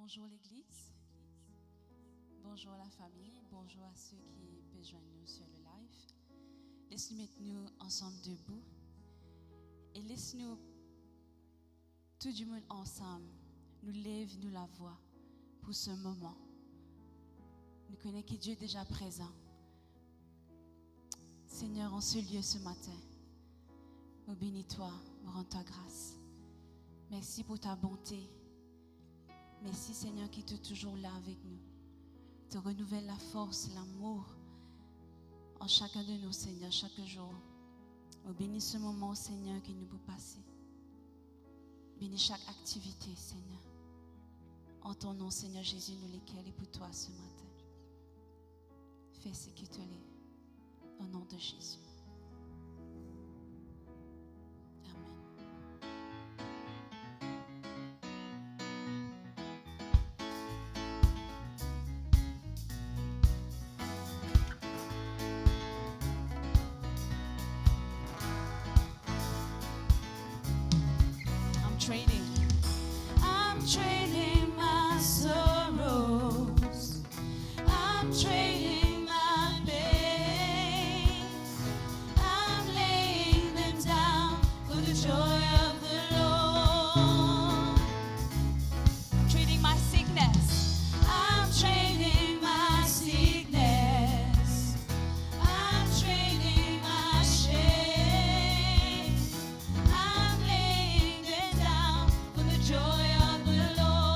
Bonjour l'Église, bonjour la famille, bonjour à ceux qui peuvent joindre nous sur le live. Laisse-nous mettre nous ensemble debout et laisse-nous tout du monde ensemble, nous lève nous la voix pour ce moment. Nous connaissons que Dieu est déjà présent. Seigneur, en ce lieu ce matin, nous bénis-toi, nous rendons ta grâce. Merci pour ta bonté. Merci Seigneur qui est toujours là avec nous. Te renouvelle la force, l'amour en chacun de nous, Seigneur, chaque jour. Nous bénis ce moment, Seigneur, qui nous peut passer. Bénis chaque activité, Seigneur. En ton nom, Seigneur Jésus, nous lesquels et pour toi ce matin. Fais ce qui te l'est. Au nom de Jésus. I'm trading my sorrows. I'm trading my pain. I'm laying them down for the joy of the Lord. Trading my sickness. I'm trading my sickness. I'm trading my shame. I'm laying them down for the joy of the Lord.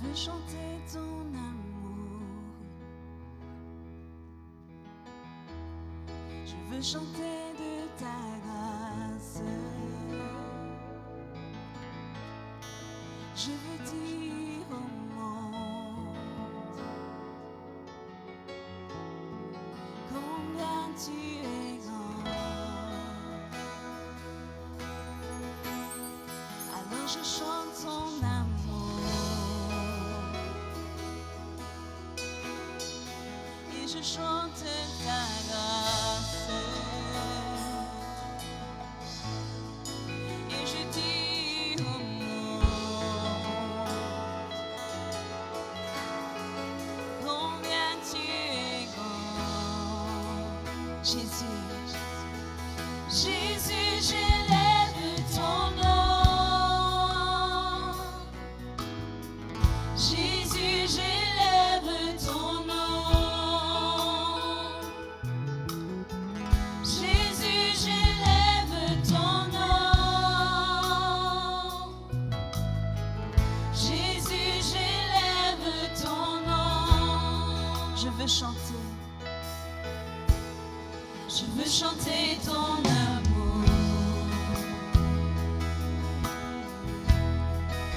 veux chanter ton amour. Je veux chanter de ta grâce. Je veux dire au monde combien tu es grand. Alors je chante ton amour et je chante ta grâce et je dis au monde combien tu es grand. Jésus, Jésus, j'élève ton nom. Jésus, j'élève ton nom. Jésus, j'élève ton nom. Jésus, j'élève ton nom. Je veux chanter. Je veux chanter ton amour.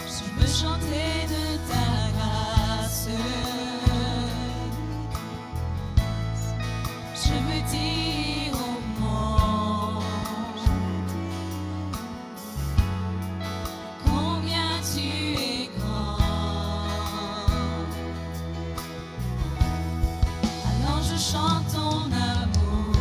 Je veux chanter de ta grâce. Je veux dire au monde combien tu es grand. Alors je chante ton amour.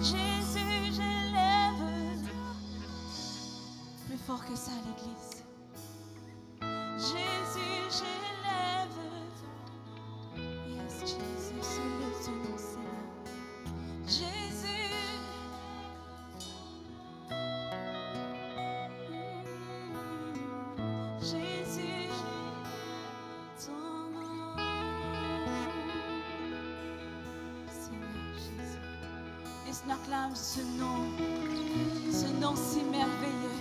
Jésus, j'élève. Plus fort que ça, l'Église. Jésus, j'élève. Yes, Jesus, élève ton nom, Seigneur. Jésus. Jésus, ton nom. Seigneur Jésus. Et acclame ce nom si merveilleux.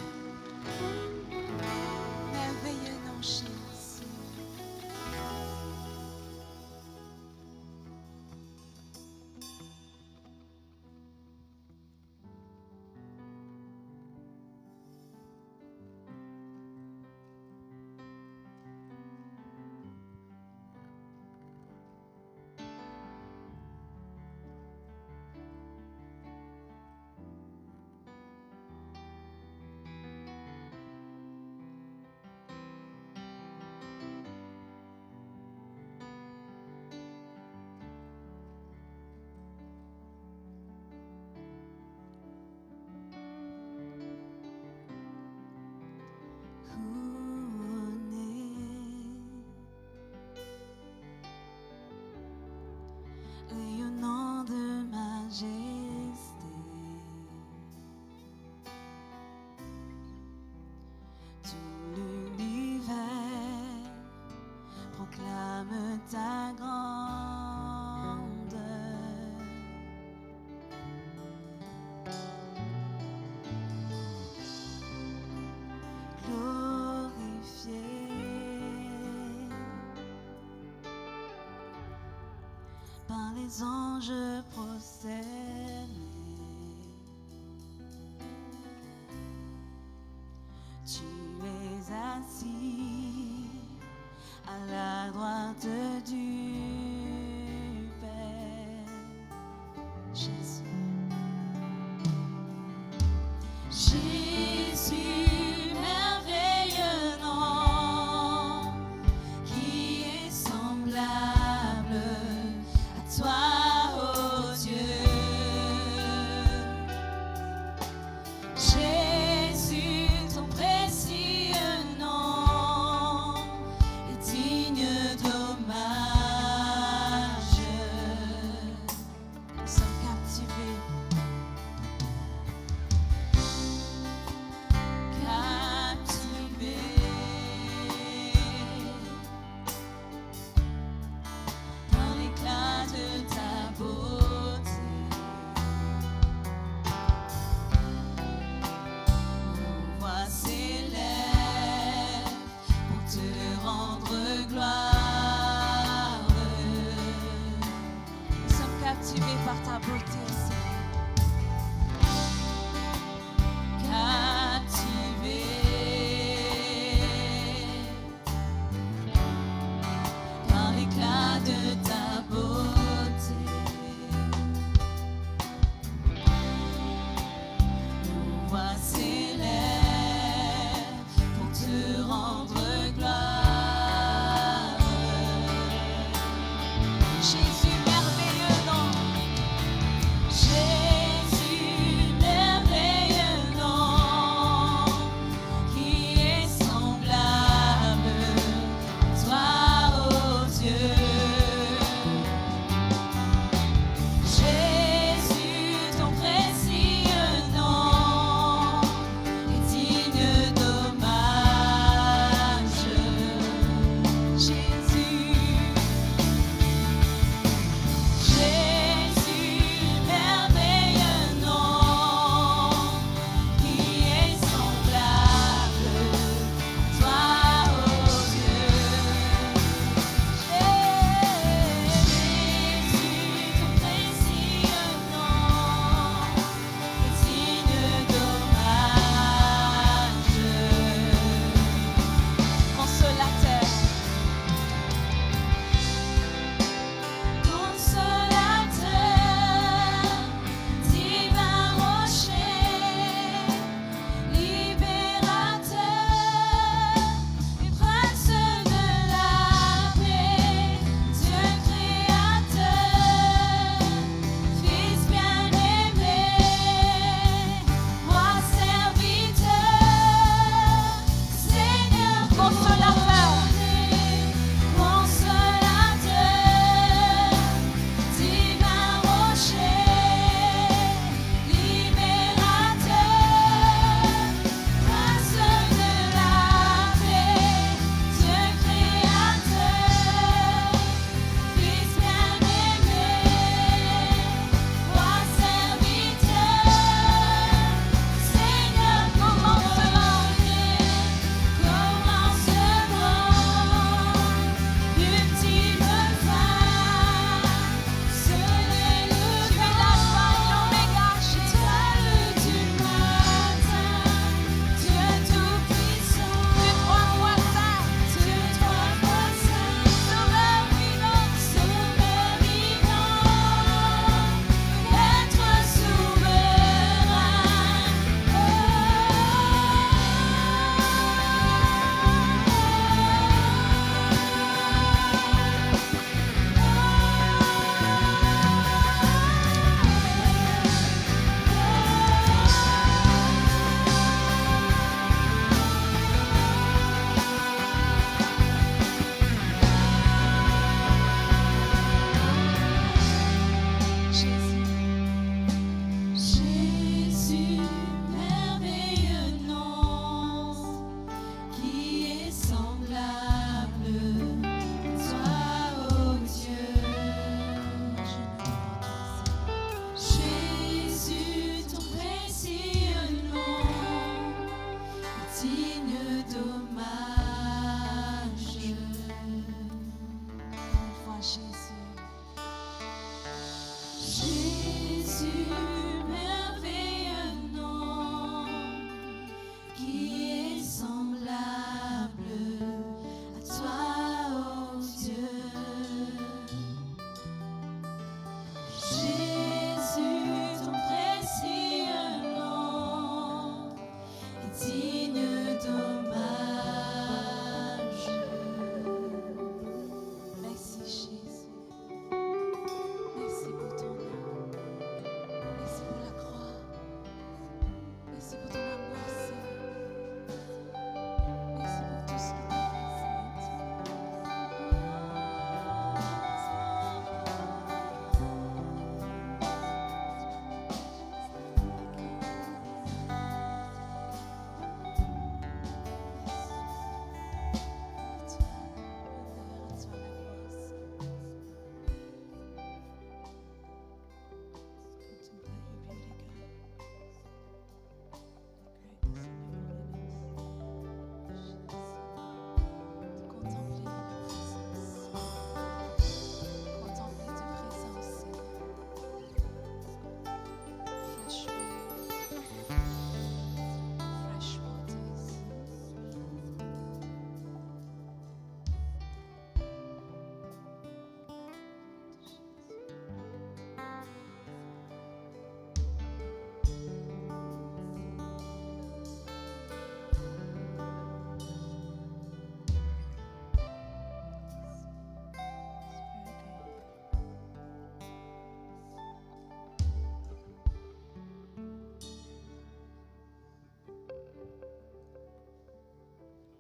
Merveilleux nom, Jésus. Rayonnant de majesté, tout l'univers proclame ta grandeur. Glorifié par les anges prosternés, tu es assis à la droite du Père. Jésus. Jésus, merveilleux nom, qui est semblable à toi, ô Dieu. Jésus, ton précieux nom est digne d'hommage. Nous sommes captivés. Par l'éclat de ta beauté, nos voix s'élèvent pour te rendre gloire. Nous sommes captivés par ta beauté, captivés par l'éclat de ta beauté. Nos voix s'élèvent pour te rendre gloire. Jésus, merveilleux nom.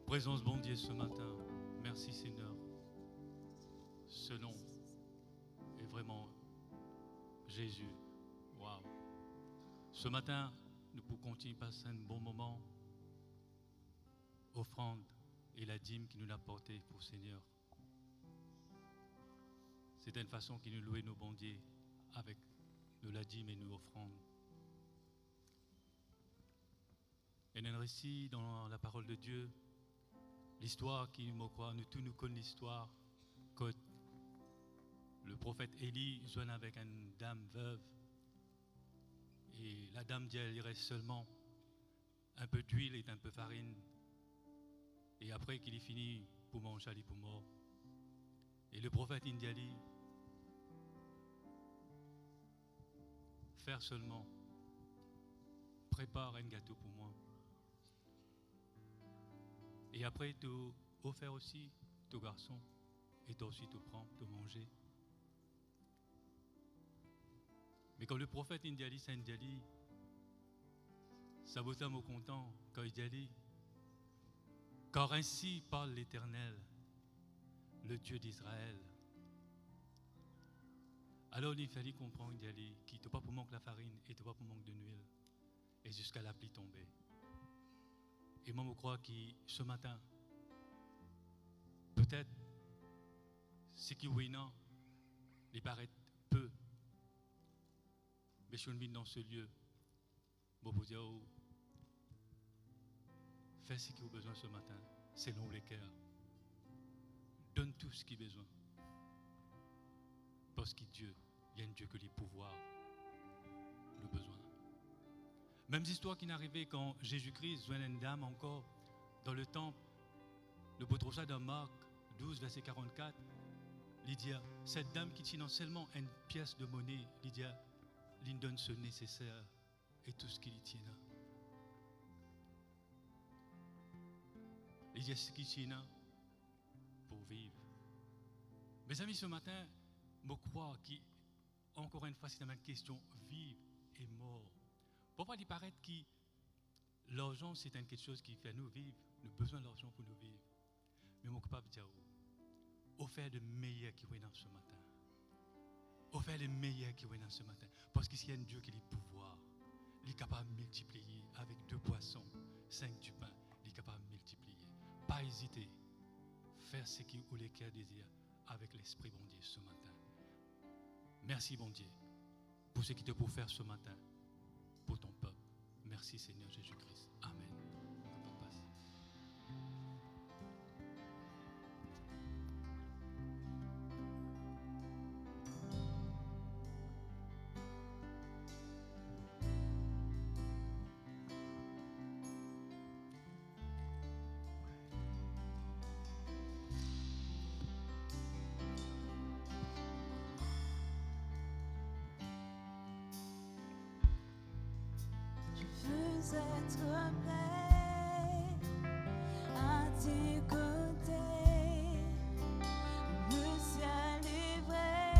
Présence bon Dieu ce matin. Merci Seigneur. Ce nom est vraiment Jésus. Waouh. Ce matin, nous pouvons continuer à passer un bon moment. Offrande et la dîme qui nous l'a porté pour Seigneur. C'était une façon qui nous louait nos bons dieux avec de la dîme et nous offrande. Il y a un récit dans la parole de Dieu, l'histoire qui me croit, nous tous nous connaissons l'histoire, que le prophète Élie joint avec une dame veuve et la dame dit il reste seulement un peu d'huile et un peu de farine et après qu'il est fini pour manger, il est pour mort. Et le prophète Indiali faire seulement prépare un gâteau pour moi. Et après, tu offres aussi ton garçon et toi aussi tu prends, tu manger. Mais quand le prophète Indiali, c'est Indiali, ça vous t'a content quand il dit car ainsi parle l'Éternel, le Dieu d'Israël. Alors il fallait comprendre Indiali qui ne pas pour manque la farine et ne pas pour manque de l'huile et jusqu'à la pluie tomber. Et moi, je crois que ce matin, peut-être, ce qui est non, il paraît peu. Mais je suis dans ce lieu, je vous dire, fais ce qu'il a besoin ce matin, selon les cœurs. Donne tout ce qu'il a besoin. Parce que Dieu, il y a un Dieu que les pouvoirs, le besoin. Même histoire qui est arrivée quand Jésus-Christ joint une dame encore dans le temple. Nous pouvons trouver ça dans Marc 12, verset 44. Il dit, cette dame qui tient non seulement une pièce de monnaie, il dit, il donne ce nécessaire et tout ce qu'il tient. Il dit ce qu'il tient pour vivre. Mes amis, ce matin, je crois qu'encore une fois, c'est une question vivre et mort. Pourquoi il paraît que l'argent, c'est quelque chose qui fait nous vivre. Nous avons besoin d'argent pour nous vivre. Mais je suis capable de dire, offert le meilleur qui est dans ce matin. Offert le meilleur qui est dans ce matin. Parce qu'il y a un Dieu qui a le pouvoir. Il est capable de multiplier avec 2 poissons, 5 du pain. Il est capable de multiplier. Pas hésiter. Faire ce qui ou les cœurs désirent avec l'Esprit bon Dieu ce matin. Merci bon Dieu pour ce qu'il te peut faire ce matin. Pour ton peuple. Merci Seigneur Jésus-Christ. Amen. Veux être prêt à tes côtés. Le ciel est vrai,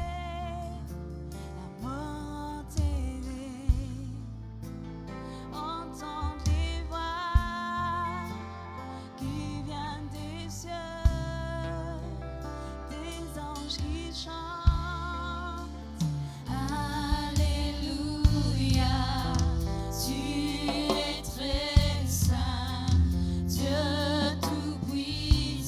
la mort enterrée. Entendre les voix qui viennent des cieux, des anges qui chantent. Dieu tout-puissant.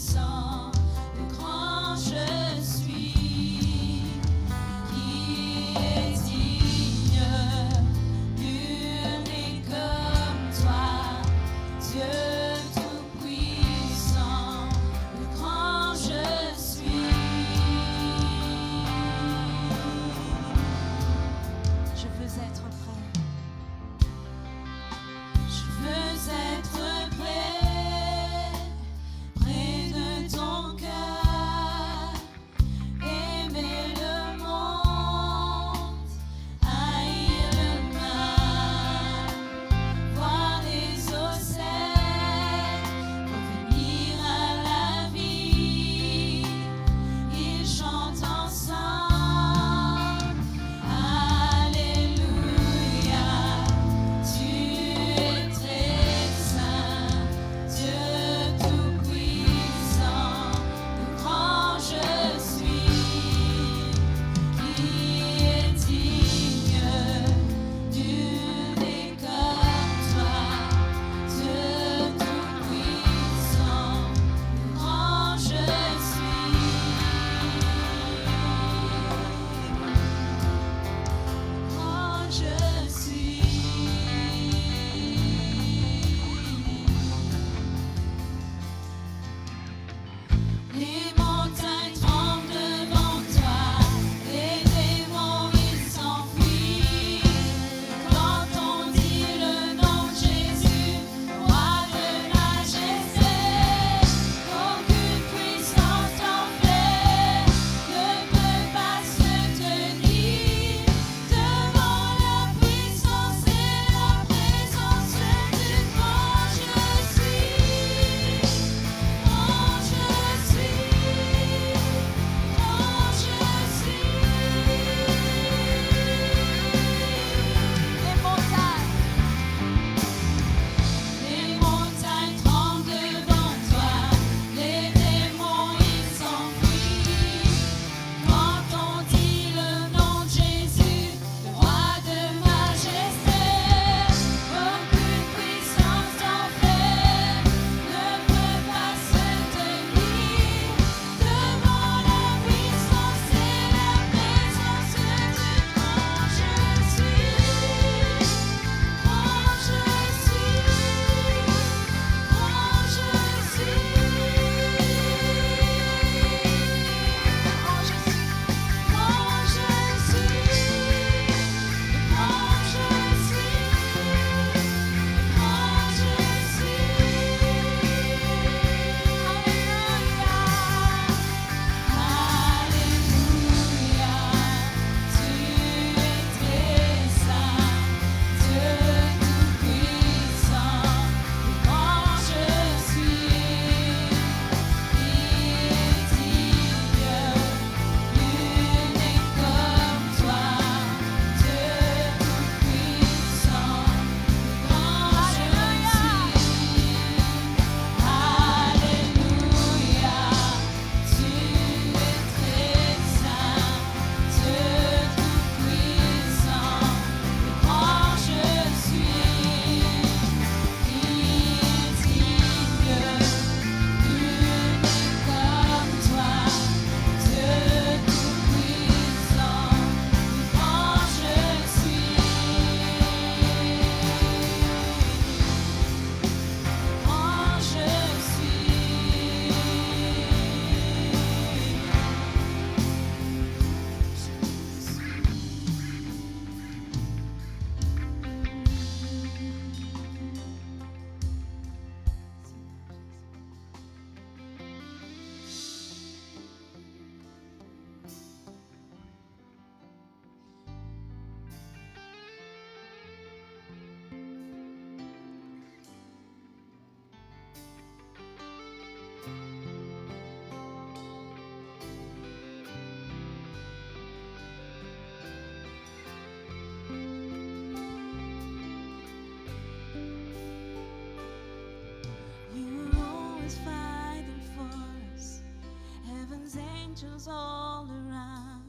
angels all around.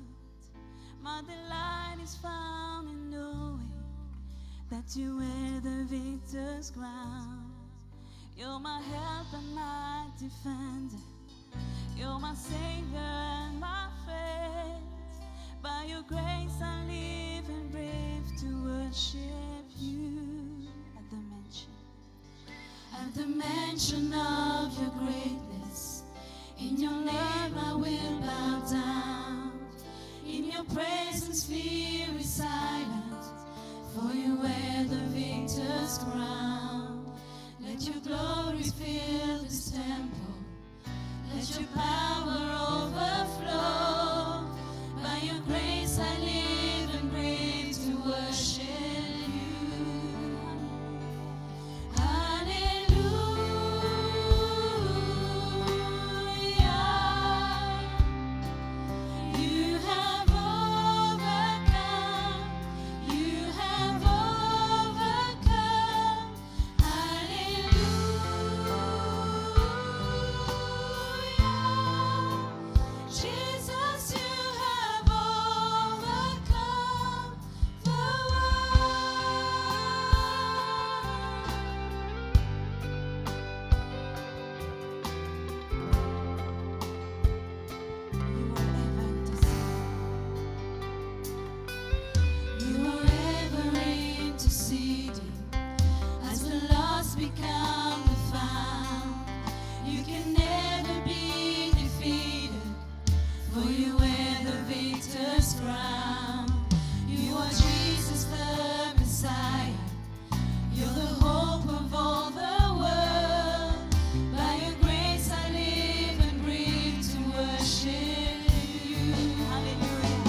My delight is found in knowing that you wear the victor's crown. You're my help and my defender. You're my savior and my friend. By your grace I live and brave to worship you. At the mention of your greatness, in your name I will bow down. In your presence fear is silent, for you wear the victor's crown. Let your glory fill this temple. Let your power overflow. By your grace I live and breathe to worship you. Become the found. You can never be defeated, for you wear the victor's crown. You are Jesus the Messiah. You're the hope of all the world. By your grace I live and breathe to worship you. Hallelujah.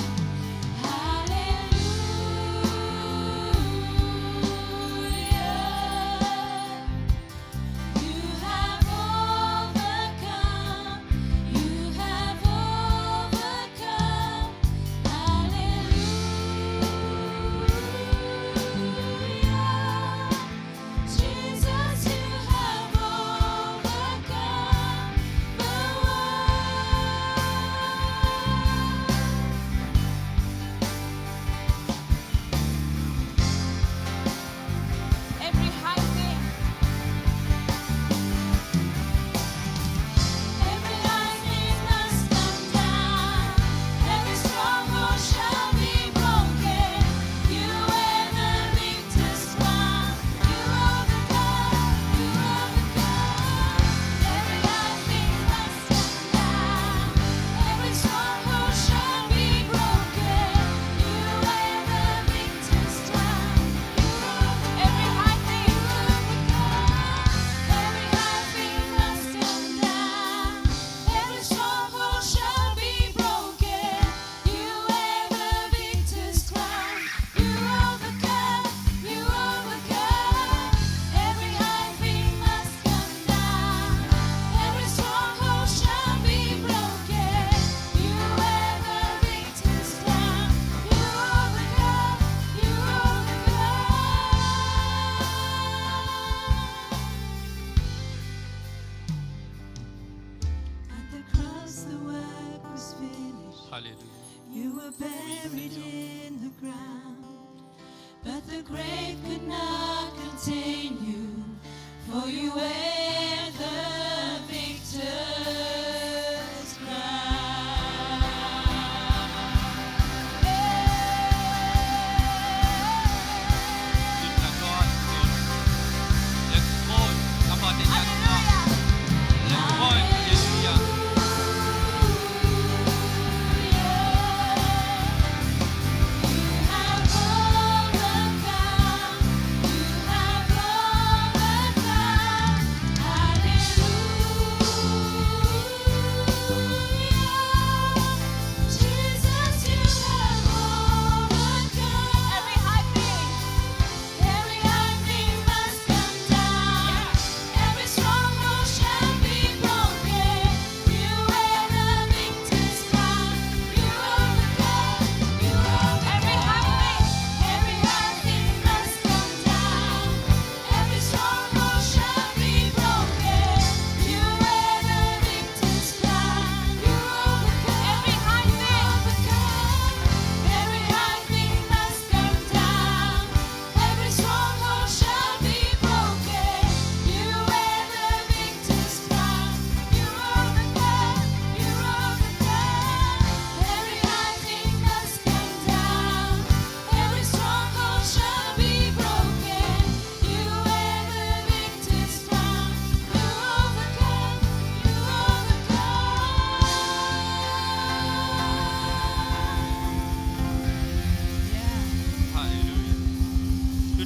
You were buried in the ground, but the grave could not contain you, for you wear the victor's crown. Toute la gloire du trône, apportez la gloire, le trône, Alléluia. You have overcome.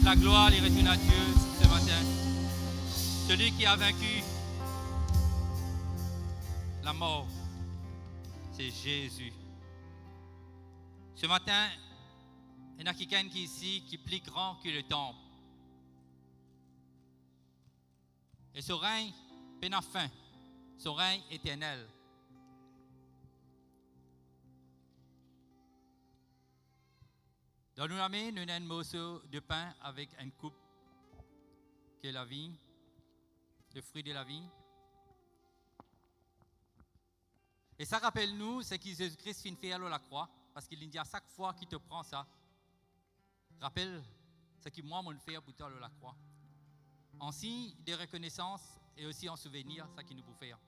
La gloire les retourne à Dieu ce matin. Celui qui a vaincu la mort, c'est Jésus. Ce matin, il y en a quelqu'un qui est ici qui est plus grand que le temple. Et ce règne n'a fin, son règne éternel. Dans nos mains, nous avons un morceau de pain avec une coupe qui est la vie, le fruit de la vie. Et ça rappelle-nous ce que Jésus-Christ vient faire à la croix, parce qu'il dit à chaque fois qu'il te prend ça, rappelle ce que moi, mon fait pour toi à la croix. En signe de reconnaissance et aussi en souvenir, ce qu'il nous peut faire.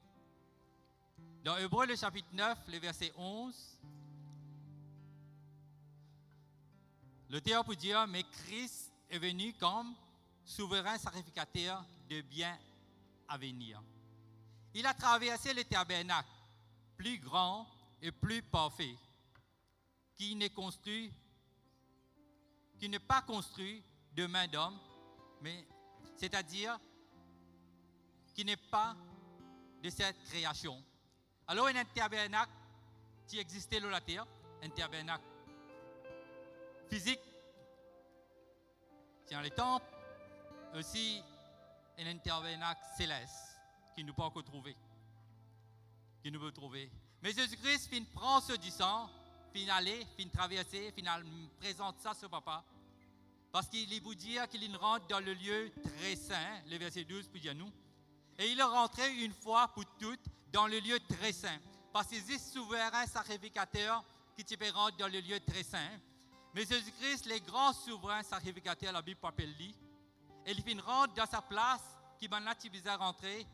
Dans Hébreux, le chapitre 9, le verset 11, l'auteur peut dire, mais Christ est venu comme souverain sacrificateur de biens à venir. Il a traversé le tabernacle, plus grand et plus parfait, qui n'est pas construit de main d'homme, mais c'est-à-dire qui n'est pas de cette création. Alors, il y a un tabernacle qui existait sur la terre, un tabernacle physique, c'est dans les temples, aussi un tabernacle céleste qui nous peut encore trouver. Qui nous peut trouver. Mais Jésus-Christ vient prendre ce du sang, vient aller, vient traverser, vient présenter ça au Papa. Parce qu'il vous dit qu'il rentre dans le lieu très saint, le verset 12 peut dire nous. Et il est rentré une fois pour toutes dans le lieu très saint. Parce qu'il est souverain sacrificateur qui peut rentrer dans le lieu très saint. Mais Jésus-Christ, le grand souverain sacrificateur, la Bible appelle lui, et il vient rentrer dans sa place, qui maintenant tu visait rentrer,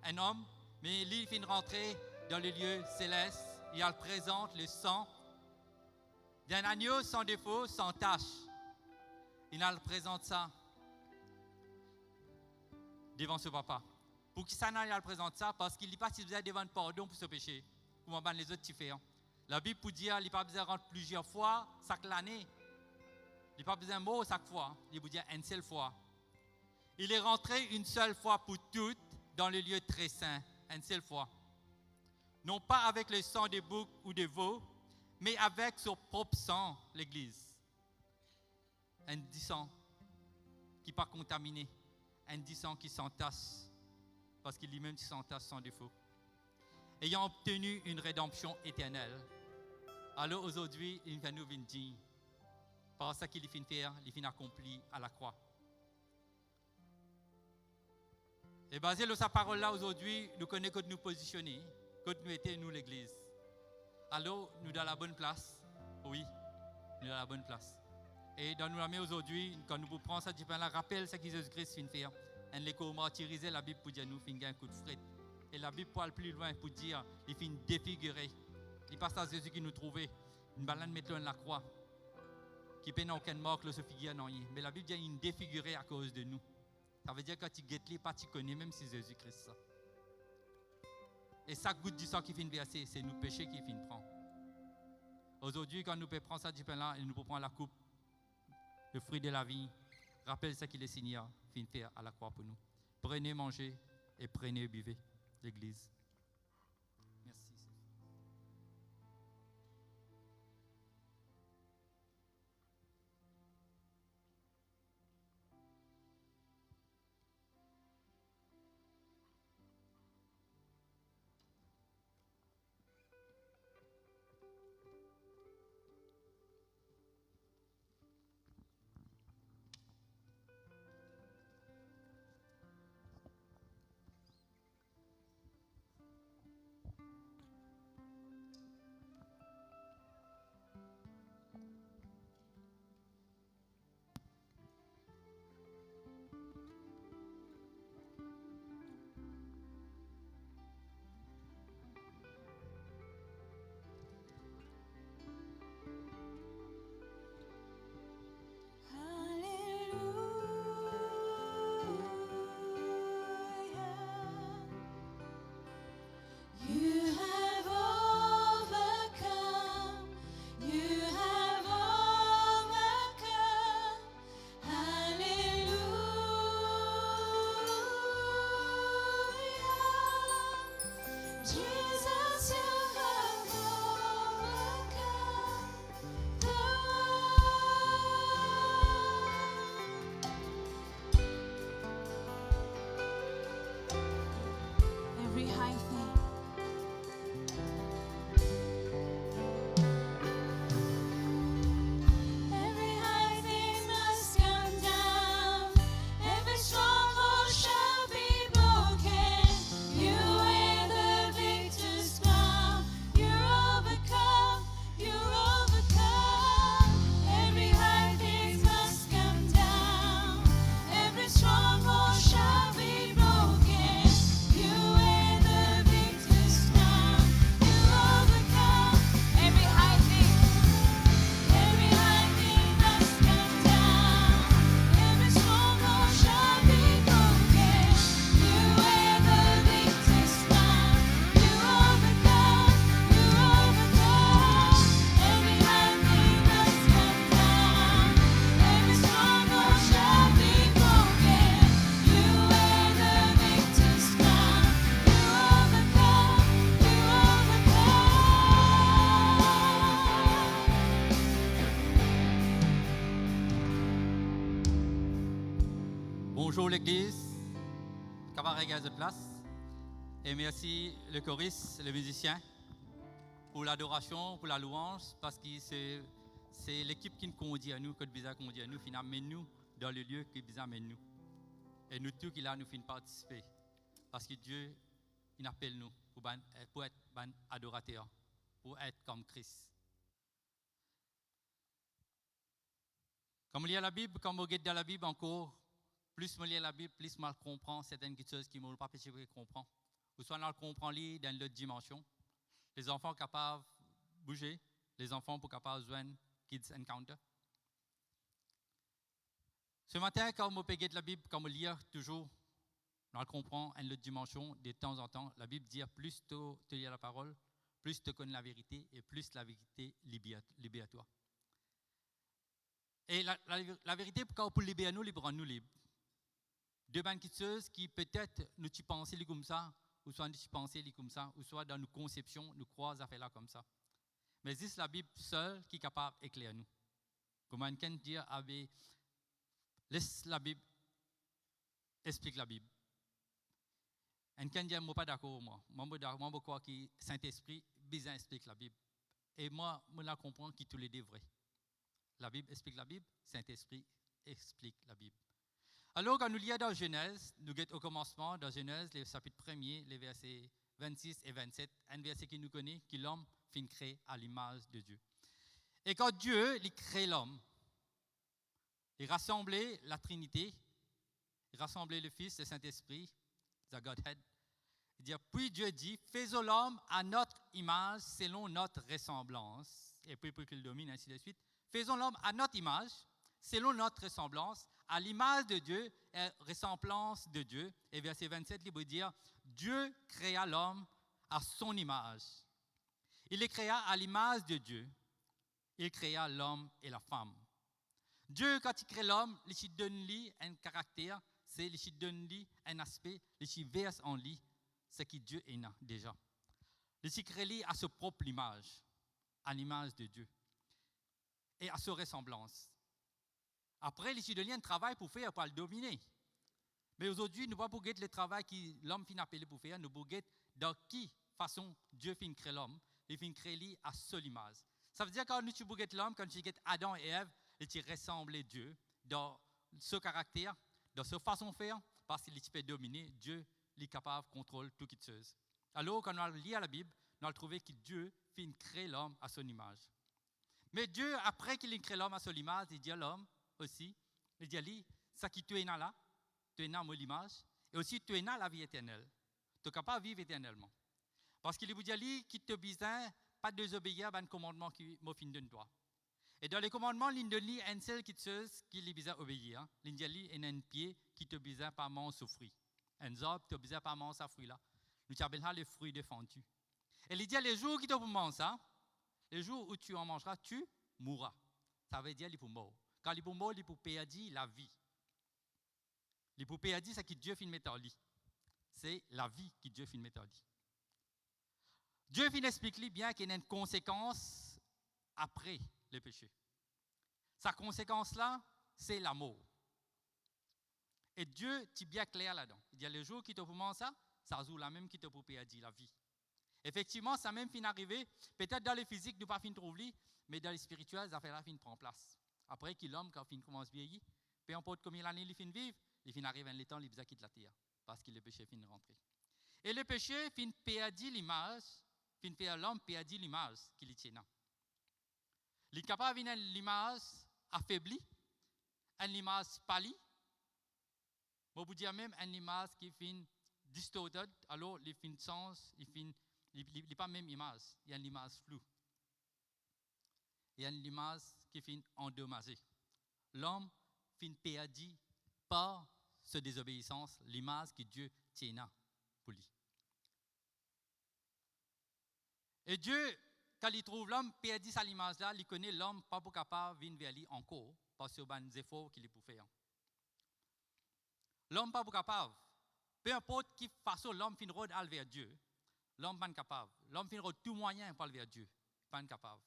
un homme, mais lui il vient rentrer dans le lieu céleste. Il présente le sang d'un agneau sans défaut, sans tache. Il nous présente ça devant ce Papa. Pour qui ça il présente ça? Parce qu'il n'est pas si besoin devant un pardon pour ce péché, comme les autres tu fais. La Bible peut dire qu'il n'est pas besoin de rentrer plusieurs fois chaque année. Il n'est pas besoin de mot chaque fois. Il peut dire une seule fois. Il est rentré une seule fois pour toutes dans le lieu très saint. Une seule fois. Non pas avec le sang des boucs ou des veaux, mais avec son propre sang, l'Église. Un dit sang qui n'est pas contaminé. Un dit sang qui s'entasse. Parce qu'il lui-même s'entasse sans défaut. Ayant obtenu une rédemption éternelle. Alors aujourd'hui, il va nous dire, par ce qu'il vient faire, il vient accompli à la croix. Et basé sur sa parole-là, aujourd'hui, nous connaissons que nous positionner, que nous étions, nous, l'Église. Alors, nous dans la bonne place. Oui, nous dans la bonne place. Et dans nous la aujourd'hui, quand nous prenons ça du pain-là, rappelle ce que Jésus-Christ vient faire. Et les martyrisés, la Bible pour dire nous, il un coup de fret. Et la Bible parle plus loin pour dire, il finit défiguré. Il passe à Jésus qui nous trouvait. Une balade mettre la croix. Qui peine aucune marque, le se figure non. Mais la Bible dit qu'il est défiguré à cause de nous. Ça veut dire que quand tu guettes les pas, tu connais même si Jésus-Christ ça. Et chaque goutte du sang qui finit verser, c'est nos péchés qui finit prendre. Aujourd'hui, quand nous pouvons prendre ça du pain là, et nous pouvons prendre la coupe, le fruit de la vie, rappelle ce qu'il est signé, finit faire à la croix pour nous. Prenez, mangez et prenez, buvez, l'Église. Merci. Bonjour l'Église, camarades de place, et merci le choriste, le musicien, pour l'adoration, pour la louange, parce que c'est l'équipe qui nous conduit à nous, que nous conduit à nous, qui amène nous dans le lieu qui nous amène nous. Et nous tous qui là, nous finissons participer, parce que Dieu, il appelle nous pour être adorateurs, pour être comme Christ. Comme on lit la Bible, comme on regarde dans la Bible encore, plus on lit la Bible, plus on comprend certaines choses qui ne m'ont pas pu comprendre. Ou soit on comprend dans l'autre dimension. Les enfants capables de bouger, les enfants pour capables de joindre Kids Encounter. Ce matin, quand on regarde la Bible, quand on lit toujours, on comprend dans l'autre dimension, de temps en temps, la Bible dit plus tu lis la parole, plus tu connais la vérité et plus la vérité libère toi. Et la vérité, pour libérer nous, rendre nous libres. Deux bonnes choses qui peut-être nous y pensons comme ça, ou soit nous y pensons comme ça, ou soit dans nos conceptions, nous croisons à faire là comme ça. Mais c'est la Bible seule qui est capable d'éclairer nous. Comme on peut dire, laisse la Bible, explique la Bible. On peut dire, je ne suis pas d'accord avec moi. Moi, je crois que Saint-Esprit, bien explique la Bible. Et moi, je comprends que tous les deux vrais. La Bible explique la Bible, Saint-Esprit explique la Bible. Alors, quand nous lisons dans Genèse, nous sommes au commencement, dans Genèse, le chapitre 1er, les versets 26 et 27, un verset qui nous connaît, que l'homme finit créé à l'image de Dieu. Et quand Dieu il crée l'homme, il rassemblait la Trinité, il rassemblait le Fils et le Saint-Esprit, the Godhead. Il dit, puis Dieu dit, faisons l'homme à notre image, selon notre ressemblance. Et puis, pour qu'il domine, ainsi de suite. Faisons l'homme à notre image, selon notre ressemblance, à l'image de Dieu et ressemblance de Dieu. Et verset 27, il veut dire, Dieu créa l'homme à son image. Il le créa à l'image de Dieu. Il créa l'homme et la femme. Dieu, quand il crée l'homme, il donne lui un caractère, il donne lui un aspect, il verse en lui ce que Dieu est déjà. Il crée lui à sa propre image, à l'image de Dieu. Et à sa ressemblance. Après, il donne un travail pour faire, pour le dominer. Mais aujourd'hui, nous ne pouvons pas regarder le travail que l'homme finit appelé pour faire, nous regarder dans quelle façon Dieu finit créer l'homme, il finit créer lui à seule image. Ça veut dire que quand nous regardons l'homme, quand nous regardons Adam et Ève, ils ressemblent à Dieu dans ce caractère, dans sa façon de faire, parce qu'il peut dominer, Dieu est capable de contrôler toutes les choses. Alors, quand on lit la Bible, on a trouvé que Dieu finit créer l'homme à son image. Mais Dieu, après qu'il crée l'homme à son image, il dit à l'homme aussi, il dit à lui, ça qui tu es là, tu es dans mon image, et aussi tu es dans la vie éternelle. Tu es capable de vivre éternellement. Parce qu'il vous dit à lui, qui te besoin, pas de désobéir à un commandement qui m'a fin de toi. Et dans les commandements, il donne lui un seul chose qui lui besoin obéir. Il dit à lui, il a un pied qui te besoin pas manger ce fruit. Un arbre qui te besoin pas manger ce fruit là. Nous appelons le fruit défendu. Et il dit à les jours qui te manger ça, le jour où tu en mangeras, tu mourras. Ça veut dire qu'il faut mort. Quand il faut mort, il faut perdre la vie. Il faut perdre ce que Dieu finit mettre en lui. C'est la vie que Dieu finit mettre en lui. Dieu finit expliquer bien qu'il y a une conséquence après le péché. Sa conséquence là, c'est la mort. Et Dieu est bien clair là-dedans. Il dit le jour qui te faut manger ça, ça joue la même qui te faut perdre la vie. Effectivement, ça même fin arrivé. Peut-être dans le physique, nous pas fin trouver, mais dans le spirituel, ça fait la fin prend place. Après que l'homme, quand il commence à vieillir, peu importe combien d'années il fin vivre, il fin arrive un temps, il besoin quitter la terre, parce que le péché fin rentrer. Et le péché fin perdre l'image, fin faire l'homme perdre l'image qu'il tient. Il est capable d'avoir l'image affaiblie, une image pâlie, on peut dire même une image qui fin distorted, alors il fin sens, il n'est pas la même image, il y a une image floue. Il y a une image qui finit endommagée. L'homme finit perdu par cette désobéissance, l'image que Dieu tient pour lui. Et Dieu, quand il trouve l'homme perdu sa image là, il connaît l'homme pas capable de venir vers lui encore, parce qu'il y a des efforts qu'il peut faire. L'homme pas capable. Peu importe qui façon l'homme finit aller vers Dieu, l'homme n'est pas capable. L'homme finit tout moyen pour aller vers Dieu, pas capable.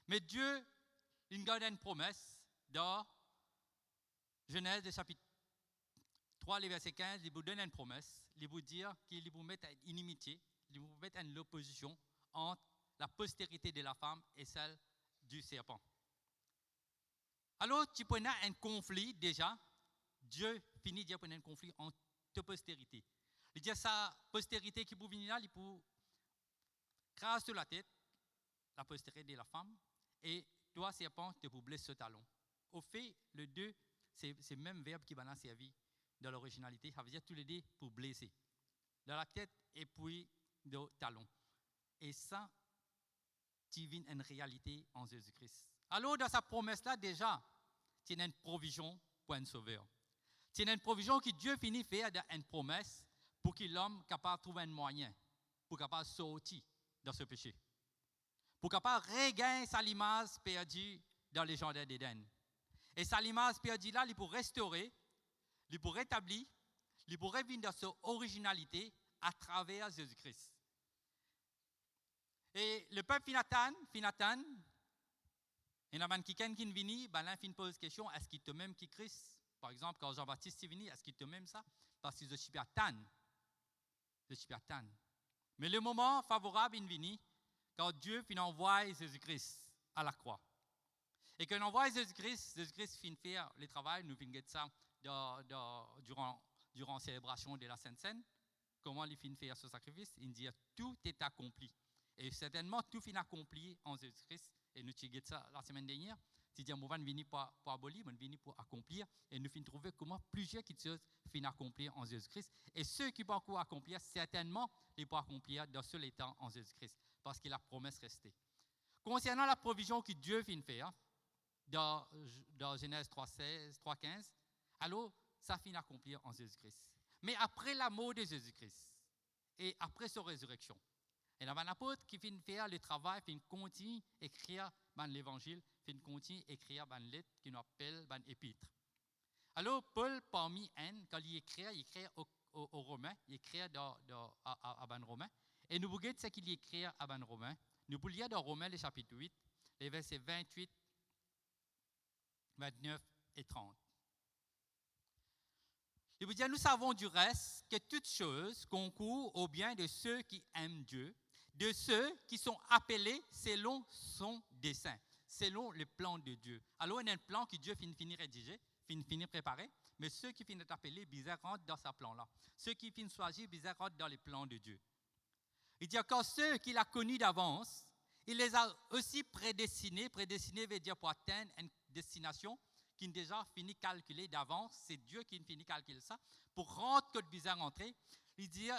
Mais Dieu, il garde une promesse dans Genèse chapitre 3, le verset 15, il vous donne une promesse. Il vous dit qu'il vous met une inimitié, il vous met une opposition entre la postérité de la femme et celle du serpent. Alors, tu prenais un conflit déjà. Dieu finit de prendre un conflit entre deux postérités. Il dit sa postérité qui peut venir là, il peut craser sur la tête, la postérité de la femme, et toi, serpent, tu peux blesser ce talon. Au fait, les deux, c'est le même verbe qui va servir dans l'originalité. Ça veut dire tous les deux pour blesser. Dans la tête et puis dans le talon. Et ça, tu vis une réalité en Jésus-Christ. Alors, dans sa promesse-là, déjà, tu as une provision pour un sauveur. Tu as une provision que Dieu finit faire une promesse pour que l'homme capable de trouver un moyen pour capable sortir de ce péché. Pour capable regagner sa limace perdue dans les jardins d'Éden. Et sa limace perdue là, il peut restaurer, il peut rétablir, il peut revenir dans son originalité à travers Jésus-Christ. Et le peuple Finatan, il y a quelqu'un qui vient, ben il pose la question, est-ce qu'il te même qui Christ? Par exemple, quand Jean-Baptiste est venu, est-ce qu'il te même ça? Parce que je suis pas tan. Je suis pas tan. Mais le moment favorable est venu quand Dieu envoie Jésus-Christ à la croix. Et quand on envoie Jésus-Christ finit faire le travail, nous finissons ça durant la célébration de la Sainte Seine. Comment il finit faire ce sacrifice? Il dit tout est accompli. Et certainement, tout finit accompli en Jésus-Christ. Et nous avons ça la semaine dernière. C'est-à-dire, nous venons venir pour abolir, nous venons pour accomplir. Et nous finissons trouver comment plusieurs choses finissent accomplir en Jésus-Christ. Et ceux qui peuvent encore accomplir, certainement, ils peuvent accomplir dans ce temps en Jésus-Christ. Parce que la promesse restait. Concernant la provision que Dieu finit faire, dans Genèse 3:16, 3:15, alors, ça finit accomplir en Jésus-Christ. Mais après la mort de Jésus-Christ, et après sa résurrection, il y a un apôtre qui finit faire le travail, qui continue à écrire l'évangile, qui continue à écrire une lettre qui nous appelle une épître. Alors, Paul, parmi eux, quand il écrit aux Romains, il écrit à les Romains, et nous voyons ce qu'il écrit à les Romains. Nous pouvons lire dans Romains, le chapitre 8, les versets 28, 29 et 30. Il vous dit, nous savons du reste que toutes choses concourent au bien de ceux qui aiment Dieu, de ceux qui sont appelés selon son dessein, selon le plan de Dieu. Alors, il y a un plan que Dieu finit rédiger, finit préparer, mais ceux qui finissent appelés, bizarre rentrent dans ce plan-là. Ceux qui finissent choisir, bizarre rentrent dans les plans de Dieu. Il dit encore ceux qu'il a connus d'avance, il les a aussi prédestinés. Prédestinés veut dire pour atteindre une destination qui est déjà fini calculée d'avance. C'est Dieu qui finit calculer ça. Pour rendre que bizarre rentrer, il dit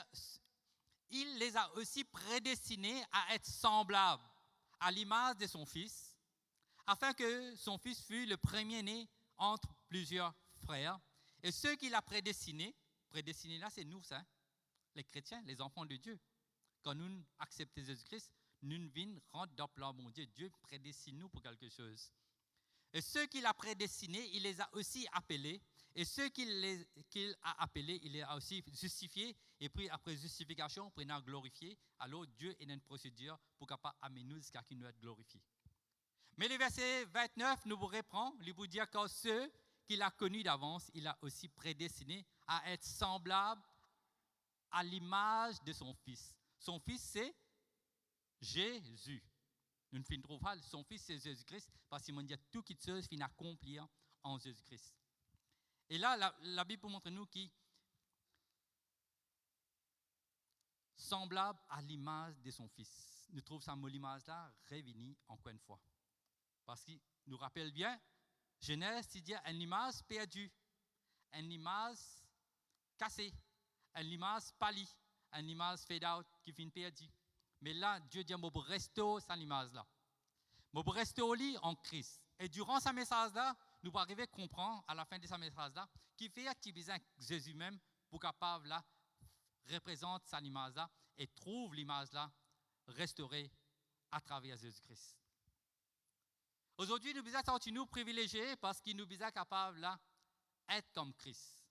il les a aussi prédestinés à être semblables à l'image de son fils, afin que son fils fût le premier-né entre plusieurs frères. Et ceux qu'il a prédestinés là, c'est nous, ça, les chrétiens, les enfants de Dieu. Quand nous acceptons Jésus-Christ, nous venons rentrer dans le plan de Dieu. Dieu prédestine nous pour quelque chose. Et ceux qu'il a prédestinés, il les a aussi appelés. Et ceux qu'il a appelés, il les a aussi justifiés. Et puis, après justification, pour nous glorifier, alors Dieu est dans une procédure pour capable amener nous jusqu'à qu'il nous être glorifié. Mais le verset 29 nous vous reprend, il vous dit que ceux qu'il a connus d'avance, il a aussi prédestinés à être semblables à l'image de son Fils. Son Fils, c'est Jésus. Nous ne trouvons pas son Fils, c'est Jésus-Christ, parce qu'il m'a dit tout qui se finit accomplir en Jésus-Christ. Et là, la Bible montre nous qui semblable à l'image de son Fils. Nous trouvons ça l'image-là revenue encore une fois. Parce qu'il nous rappelle bien, Genèse, il dit une image perdue, une image cassée, une image pâlie, une image fade out qui finit perdue. Mais là, Dieu dit, je vais rester cette image-là. Je vais rester au lit en Christ. Et durant ce message-là, nous allons arriver à comprendre, à la fin de ce message-là, qui fait qu'il besoin Jésus même pour capable là, représente cette image-là et trouve l'image-là restaurée à travers Jésus-Christ. Aujourd'hui, nous sommes sentir nous privilégiés parce que nous sommes capables d'être comme Christ.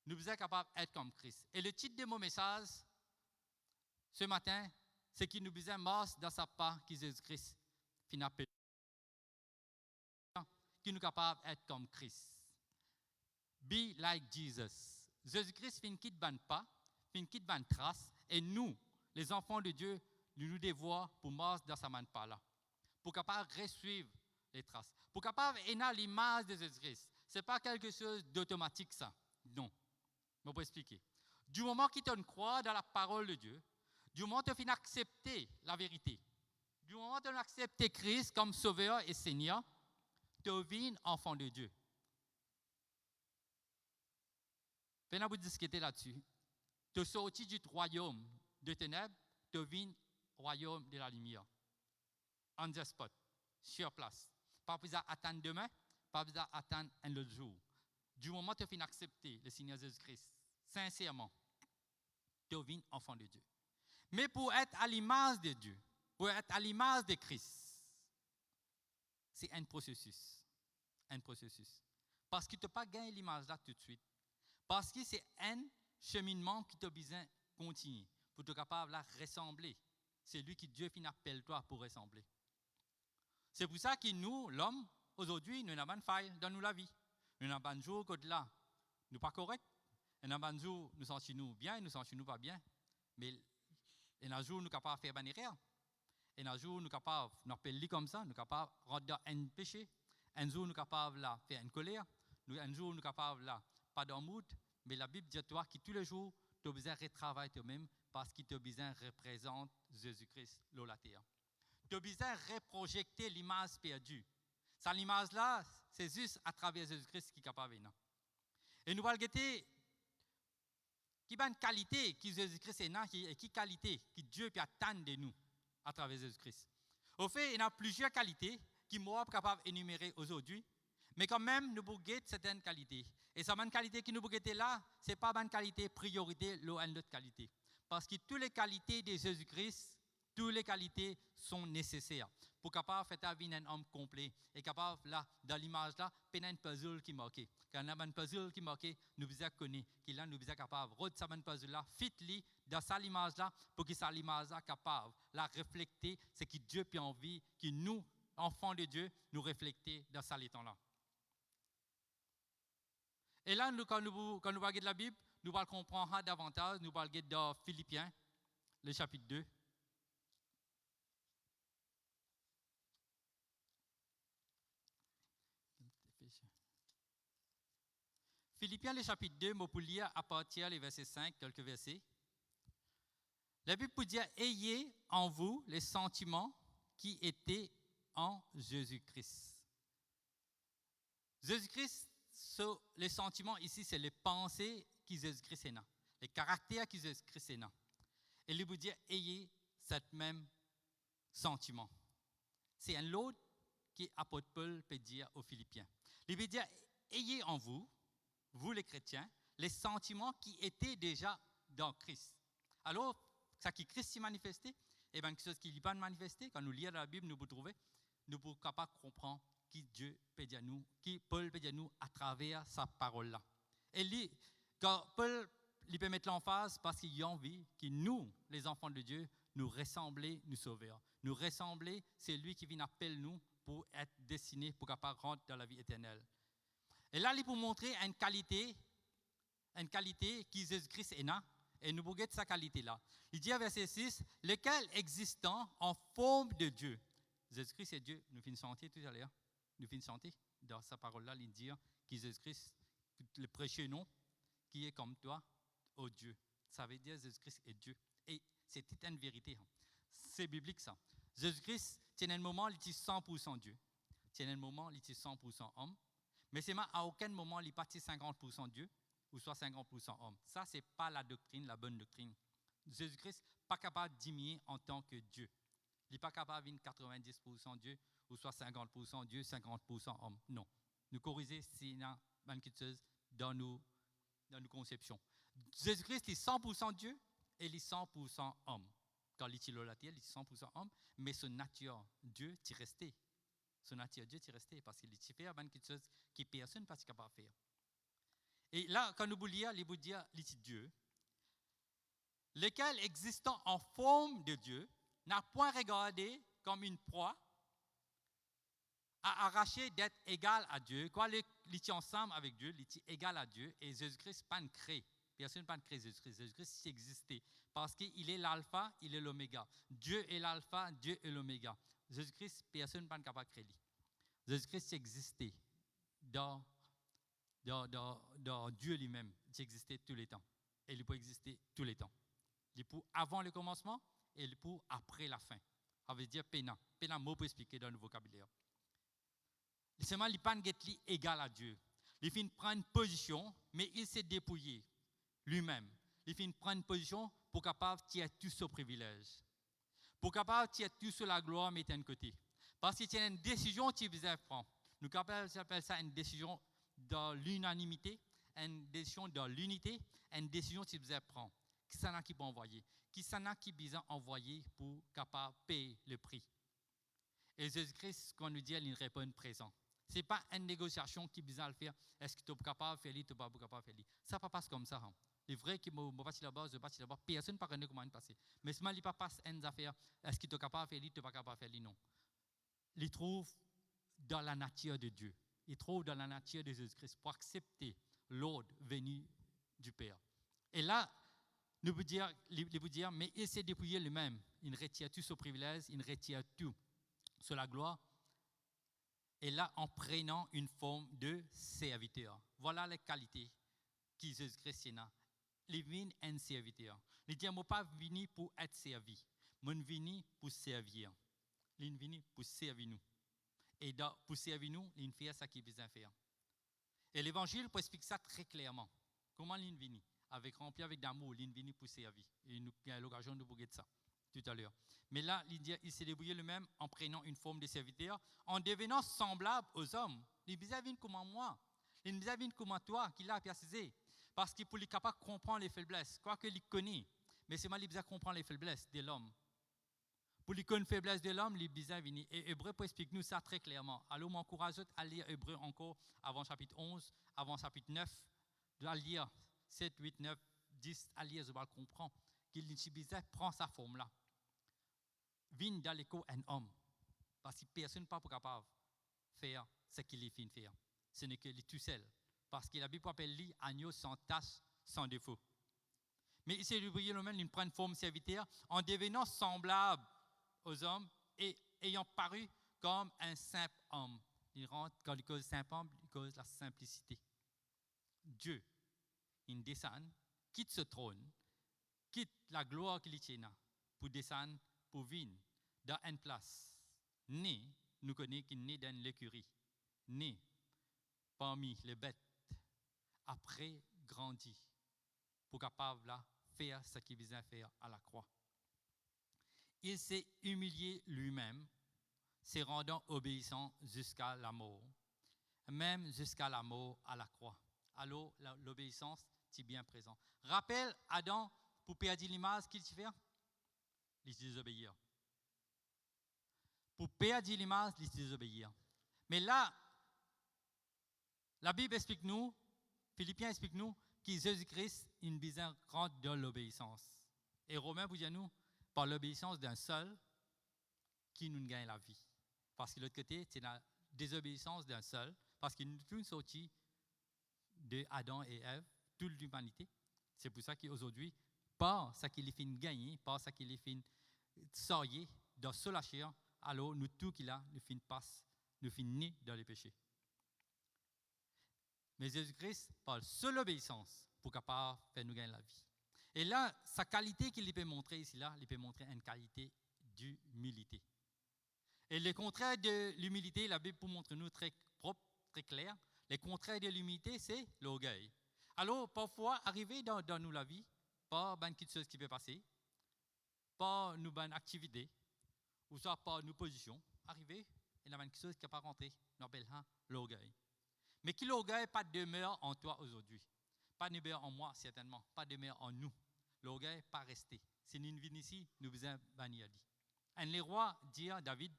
Nous sommes capables d'être comme Christ. Et le titre de mon message, ce matin, c'est que nous sommes morts dans sa part que Jésus-Christ finit appelé. Qui nous sommes capables d'être comme Christ. Be like Jesus. Jésus-Christ fait une quitte ban pas, fait une quitte ban trace, et nous, les enfants de Dieu, nous devons pour marcher dans sa main pas là, pour capable suivre les traces, pour capable aimer l'image de Jésus-Christ. Ce n'est pas quelque chose d'automatique ça, non. Je vais expliquer. Du moment que tu crois dans la parole de Dieu, du moment que tu finis accepter la vérité, du moment que tu acceptes Christ comme Sauveur et Seigneur, tu deviens enfant de Dieu. Venez vous discuter là-dessus. Tu sortis du royaume de ténèbres, tu deviens royaume de la lumière. On the spot, sur place. Pas besoin d'attendre demain, pas besoin d'attendre un autre jour. Du moment que tu finis accepter le Seigneur Jésus-Christ, sincèrement, tu deviens enfant de Dieu. Mais pour être à l'image de Dieu, pour être à l'image de Christ, c'est un processus. Un processus. Parce que tu n'as pas gagné l'image là tout de suite. Parce que c'est un cheminement qui t'a besoin de continuer pour être capable de ressembler. C'est lui qui Dieu finit appelle toi pour ressembler. C'est pour ça que nous, l'homme, aujourd'hui, nous avons une faille dans la vie. Nous avons un jour que là, nous ne sommes pas corrects. Nous avons un jour, nous sentons bien, nous sentons pas bien. Mais un jour, nous sommes capables de faire une erreur. Un jour, nous sommes capables de nous appeler comme ça, nous sommes capables de rentrer dans un péché. Un jour, nous sommes capables de faire une colère. Un jour, nous sommes capables de pas d'amour. Mais la Bible dit à toi que tous les jours, tu as besoin de retravailler toi-même parce que tu as besoin de représenter Jésus-Christ sur la terre. Tu as besoin de reprojeter l'image perdue. Cette image-là, c'est juste à travers Jésus-Christ qui est capable de. Et nous allons regarder qui est une qualité que Jésus-Christ est et qui qualité que Dieu peut attendre de nous à travers Jésus-Christ. Au fait, il y a plusieurs qualités qui moi capable d'énumérer aujourd'hui, mais quand même, nous pouvons guetter certaines qualités. Et cette qualité que nous pouvons guetter là, ce n'est pas une qualité priorité, l'autre qualité. Parce que toutes les qualités de Jésus-Christ, toutes les qualités sont nécessaires pour capable faire ta vie un homme complet et capable là dans l'image là peine un puzzle qui manque. Quand on a un puzzle qui manque, nous besoin connaître qu'il là nous besoin capable rendre ça puzzle là fit dans sa image là pour que sa image là capable la refléter ce que Dieu peut envie que nous enfants de Dieu nous refléter dans ça l'étant là. Et là quand nous regarder la Bible, nous allons comprendre davantage, nous allons regarder dans Philippiens le chapitre 2. Philippiens, le chapitre 2, je peux lire à partir du verset 5, quelques versets. La Bible peut dire « Ayez en vous les sentiments qui étaient en Jésus-Christ ». Jésus-Christ, les sentiments ici, c'est les pensées que Jésus-Christ est. Les caractères que Jésus-Christ est. Et il peut dire « Ayez ce même sentiment ». C'est un lot que l'apôtre Paul peut dire aux Philippiens. Il veut dire « Ayez en vous » vous les chrétiens, les sentiments qui étaient déjà dans Christ. Alors, ça qui Christ s'est manifesté, et bien quelque chose qui n'est pas manifesté, quand nous lisons dans la Bible, nous pouvons trouver, nous pouvons capables de comprendre qui Dieu peut dire nous, qui Paul peut dire nous à travers sa parole-là. Et lui, quand Paul il peut mettre l'emphase parce qu'il a envie que nous, les enfants de Dieu, nous ressembler, nous sauveurs. Nous ressembler, c'est lui qui vient appeler nous pour être destinés, pour capable rentrer dans la vie éternelle. Et là, il peut montrer une qualité qui Jésus-Christ est là, et nous pouvons sa qualité-là. Il dit à verset 6, lequel existant en forme de Dieu. Jésus-Christ est Dieu. Nous finissons sentir tout à l'heure. Nous finissons sentir dans sa parole-là, il dit que Jésus-Christ, le prêcher non, qui est comme toi, ô Dieu. Ça veut dire Jésus-Christ est Dieu. Et c'est une vérité. C'est biblique ça. Jésus-Christ, il y a un moment, il est 100% Dieu. Il y a un moment, il est 100% homme. Mais c'est à aucun moment il est parti 50% Dieu ou soit 50% homme. Ça, ce n'est pas la doctrine, la bonne doctrine. Jésus-Christ n'est pas capable de diminuer en tant que Dieu. Il n'est pas capable de 90% Dieu ou soit 50% Dieu, 50% homme. Non. Nous corriger si nous avons quelque chose dans nos conceptions. Jésus-Christ est 100% Dieu et il est 100% homme. Quand il est sur la terre, il est 100% homme, mais son nature, Dieu, est resté. Son nature, Dieu est resté parce qu'il est fait quelque chose que personne n'est pas capable de faire. Et là, quand nous lisons, il veut dire Dieu, lequel existant en forme de Dieu, n'a point regardé comme une proie à arracher d'être égal à Dieu, il est ensemble avec Dieu, il est égal à Dieu, et Jésus-Christ pas de créé. Personne n'a pas créé Jésus-Christ. Jésus-Christ existait. Parce qu'il est l'alpha, il est l'oméga. Dieu est l'alpha, Dieu est l'oméga. Jésus-Christ, personne n'est capable de créer. Jésus-Christ existait dans Dieu lui-même. Il existait tous les temps. Et il peut exister tous les temps. Il peut avant le commencement et il peut après la fin. Ça veut dire pena. Pena, mot pour expliquer dans le vocabulaire. Seulement, il n'est pas égal à Dieu. Il finit prendre une position, mais il s'est dépouillé lui-même. Il finit prendre une position pour capable de tirer tout ce privilège. Pour capable de tirer tout sur la gloire, mais d'un côté. Parce qu'il y a une décision qu'il besoin prendre. Nous appelons ça une décision dans l'unanimité, une décision dans l'unité, une décision qu'il besoin prendre. Qui s'en a qui peut envoyer? Qui s'en a qui besoin envoyer pour capable payer le prix? Et Jésus-Christ, quand nous dit, il répond présent. Ce n'est pas une négociation qui besoin de faire. Est-ce que tu es capable de faire, tu n'es pas capable de faire. Ça ne passe comme ça. Hein. C'est vrai que je passe là-bas, personne ne peut connaître comment il passe. Mais ce n'est pas passe une affaire. Est-ce que tu es capable de faire, tu n'es pas capable de faire, non. Il trouve dans la nature de Dieu. Il trouve dans la nature de Jésus-Christ pour accepter l'ordre venu du Père. Et là, il vous dire, mais il s'est dépouillé lui-même. Il retire tout ce privilège, il retire tout sur la gloire. Et là, en prenant une forme de serviteur. Voilà les qualités que Jésus-Christ a. Il vient un serviteur. Il dit, je ne suis pas venu pour être servi. Je suis venu pour servir. Il est venu pour servir nous. Et pour servir nous, il fait ce qu'il besoin faire. Et l'Évangile peut expliquer ça très clairement. Comment il est venu? Rempli avec d'amour, il est venu pour servir. Et nous avons l'occasion de vous dire ça tout à l'heure. Mais là, il s'est débrouillé lui-même en prenant une forme de serviteur, en devenant semblable aux hommes. Il besoin venir comme moi. Il besoin venir comme toi, qui l'a précisé. Parce qu'il est capable de comprendre les faiblesses, quoi qu'il connaît. Mais c'est mal, il besoin de comprendre les faiblesses de l'homme. Pour les connaître les faiblesses de l'homme, il besoin venir. Et Hébreu peut expliquer nous ça très clairement. Alors, je m'encourage à lire Hébreu encore avant chapitre 11, avant chapitre 9, à lire 7, 8, 9, 10, à lire, je vais comprendre qu'il prend sa forme-là. Vine dans l'écho un homme. Parce que personne n'est pas capable de faire ce qu'il est fait de faire. Ce n'est que lui tout seul. Parce que la Bible appelle lui agneau sans tache, sans défaut. Mais il s'est débrouillé lui-même, il prend une forme serviteur en devenant semblable aux hommes et ayant paru comme un simple homme. Il rentre, quand il cause simple homme, il cause la simplicité. Dieu, il descend, quitte ce trône, quitte la gloire qu'il tient pour descendre, pour venir dans une place. Né, nous connaissons qu'il est né dans l'écurie. Né parmi les bêtes. Après, grandi. Pour capable de faire ce qu'il besoin faire à la croix. Il s'est humilié lui-même, se rendant obéissant jusqu'à la mort. Même jusqu'à la mort à la croix. Alors, l'obéissance est bien présente. Rappelle Adam, pour perdre l'image, qu'il fait? Il se désobéir. Pour perdre l'image, il se désobéir. Mais là, la Bible explique nous, Philippiens explique nous, que Jésus-Christ est une besoin grande dans l'obéissance. Et Romains vous dit nous, par l'obéissance d'un seul, qui nous gagne la vie. Parce que de l'autre côté, c'est la désobéissance d'un seul, parce qu'il nous est sorti de Adam et Ève, toute l'humanité. C'est pour ça qu'aujourd'hui, par ce qu'il est fait gagner, par ce qu'il est fait sortir dans ce chair, alors nous tout qu'il a, nous fin passe, nous fin nés dans les péchés. Mais Jésus-Christ, par seule obéissance, pour capable faire nous gagner la vie. Et là, sa qualité qu'il peut montrer ici, là, il peut montrer une qualité d'humilité. Et le contraire de l'humilité, la Bible pour montrer nous très propre, très clair. Le contraire de l'humilité, c'est l'orgueil. Alors, parfois, arriver dans nous la vie, pas une petite chose qui peut passer, pas nous une activité, ou soit pas nos positions, arriver, il y a une chose qui n'a pas rentré, on appelle l'orgueil. Mais qui l'orgueil pas demeure en toi aujourd'hui, pas demeure en moi certainement, pas demeure en nous. L'orgueil pas resté. Si nous venons ici, nous faisons bannir. Un les rois dire David,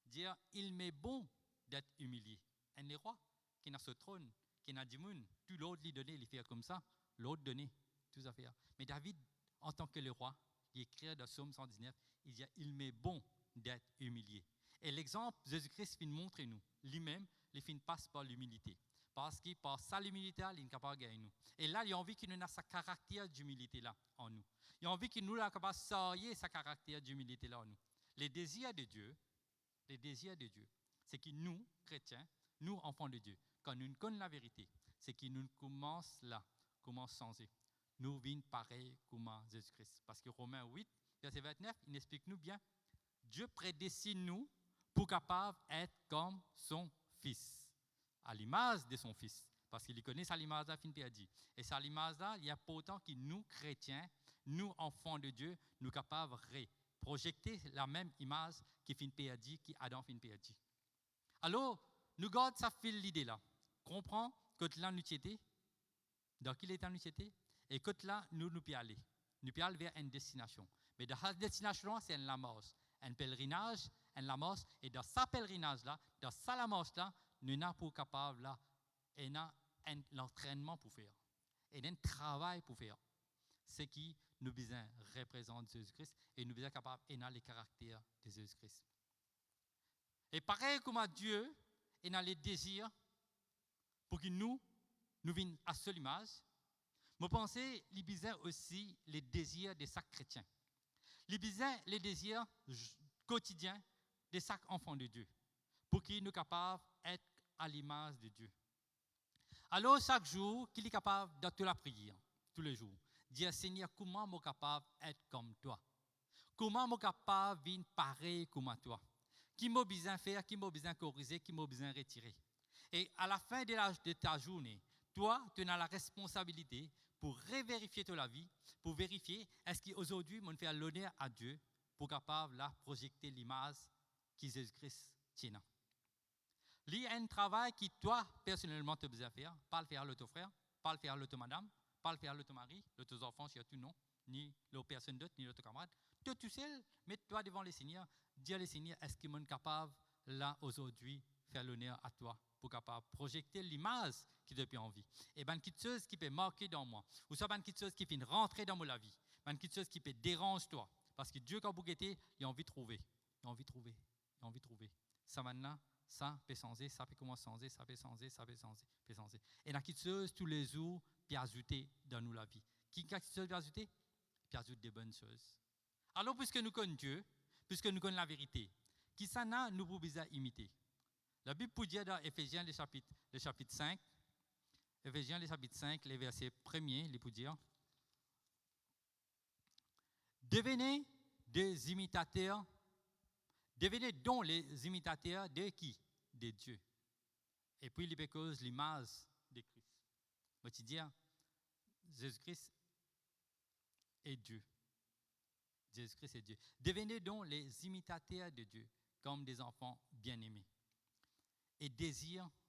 dire il m'est bon d'être humilié. Un les rois qui n'a ce trône, qui n'a dit tout l'autre lui donner, il fait comme ça, l'autre donner, tout ça faire. Mais David, en tant que le roi, il écrit dans Psaume 119, il dit il m'est bon d'être humilié. Et l'exemple, Jésus-Christ fin montre nous, lui-même, il fin passe par l'humilité. Parce que par sa humilité, il est capable de gagner nous. Et là, il a envie qu'il nous ait sa caractère d'humilité là en nous. Il a envie qu'il nous ait capable de sortir sa caractère d'humilité là en nous. Les désirs de Dieu, c'est que nous, chrétiens, nous, enfants de Dieu, quand nous connaissons la vérité, c'est que nous commençons là, commençons à changer. Nous venons pareil comme Jésus-Christ. Parce que Romains 8, verset 29, il explique nous bien, Dieu prédestine nous pour capable d'être comme son Fils, à l'image de son Fils. Parce qu'il connaît sa l'image là, fin perdu. Et sa l'image là, il y a pourtant que nous, chrétiens, nous, enfants de Dieu, nous capables de projeter la même image qui fin perdu, qui Adam fin perdu. Alors, nous gardons ça fil l'idée là. Comprends que là nous étions, dans quel état nous étions, et que là nous pouvons aller. Nous pouvons aller vers une destination. Mais dans cette destination, c'est un lamos, un pèlerinage, un lamos, et dans ce pèlerinage là, dans ce lamos là, nous n'avons pas capable là, et nous avons l'entraînement pour faire, et un travail pour faire. C'est qui nous besoin représenter Jésus-Christ, et nous besoin capable et les caractères de Jésus-Christ. Et pareil comme Dieu, il a les désirs pour que nous venions à seule image. Je pense qu'il y a aussi les désirs de chaque chrétien. Il y a les désirs quotidiens de chaque enfant de Dieu, pour qu'il nous capable d'être à l'image de Dieu. Alors, chaque jour, qu'il est capable de la prière, tous les jours, dire Seigneur, comment je suis capable d'être comme toi? Comment je suis capable de venir pareil comme toi? Qui m'a besoin de faire, qui m'a besoin de corriger, qui m'a besoin de retirer. Et à la fin de ta journée, toi, tu as la responsabilité pour revérifier ta vie, pour vérifier est-ce qu'aujourd'hui, on fait l'honneur à Dieu pour capable de projeter l'image que Jésus-Christ tient. Il y a un travail que toi, personnellement, tu as besoin de faire, pas le faire à ton frère, pas le faire à ton madame, pas le faire à ton mari, à tes enfants, surtout non, ni aux personnes d'autres, ni aux camarades. Toi, tout seul, mets-toi devant les Seigneurs, dis à les Seigneurs, est-ce qu'ils sont capables, là, aujourd'hui, faire l'honneur à toi, pour capable projeter l'image qui depuis en vie. Et ben, quelque chose qui peut marquer dans moi, ou soit quelque chose qui peut rentrer dans ma vie, quelque chose qui peut déranger toi. Parce que Dieu, quand vous guettez, il a envie de trouver. Il a envie de trouver. Il a envie de trouver. Ça maintenant, ça peut changer, ça peut commencer à changer, ça peut changer, ça peut changer, peut changer. Et il y a quelque chose tous les jours, puis ajouter dans nous la vie. Qui a quelque chose à ajouter? Puis ajouter des bonnes choses. Alors, puisque nous connaissons Dieu, puisque nous connaissons la vérité, qui ça n'a, nous pouvons imiter. La Bible peut dire dans Éphésiens, le chapitre 5, Éphésiens, le chapitre 5, les versets premiers, il peut dire devenez des imitateurs, devenez donc les imitateurs de qui? De Dieu. Et puis, il cause l'image de Christ. Je veux dire, Jésus-Christ est Dieu. Jésus-Christ est Dieu. Devenez donc les imitateurs de Dieu, comme des enfants bien-aimés. Et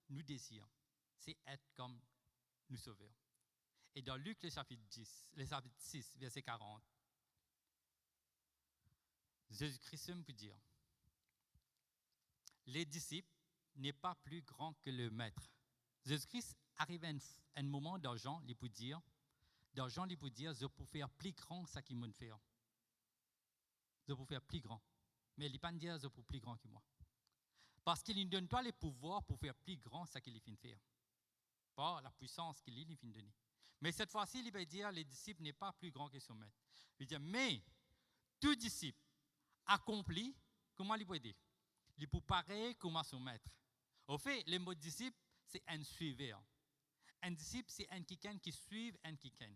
nous désirons, c'est être comme nous sauveurs. Et dans Luc, le chapitre 6, verset 40, Jésus-Christ peut dire, les disciples n'est pas plus grand que le maître. Jésus-Christ arrive à un moment dans Jean, il peut dire, je peux faire plus grand ce qu'il m'a fait. Je peux faire plus grand. Mais il ne peut pas dire, je peux plus grand que moi. Parce qu'il ne donne pas le pouvoir pour faire plus grand ce qu'il finit de faire. Pas la puissance qu'il finit de donner. Mais cette fois-ci, il va dire, les disciples n'est pas plus grand que son maître. Il dit, mais tout disciple accompli, comment il peut aider? Il peut pareil comme son maître. Au fait, le mot disciple, c'est un suiveur. Un disciple, c'est un quelqu'un qui suit un quelqu'un.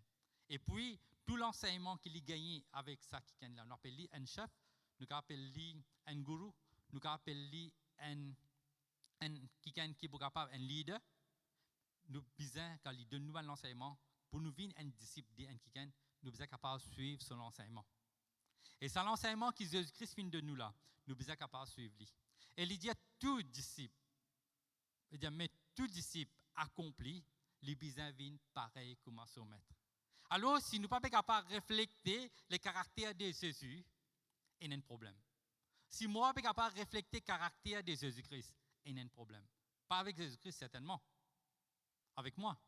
Et puis, tout l'enseignement qu'il a gagné avec ça quelqu'un-là, on appelle un chef, nous appelons un gourou, nous appelons quelqu'un qui est capable, un leader. Nous besoin, quand il donne nous un enseignement, pour nous venir un disciple d'un quelqu'un, nous besoin capable de suivre son enseignement. Et c'est l'enseignement que Jésus-Christ vient de nous là, nous besoin capable de suivre lui. Et il dit à tout disciple, il dit, mais tout disciple accompli, les besoins viennent pareil comme son maître. Alors, si nous ne sommes pas capables de refléter les caractères de Jésus, il y a un problème. Si moi, je ne suis pas capable de refléter le caractère de Jésus-Christ, il y a un problème. Pas avec Jésus-Christ, certainement. Avec moi.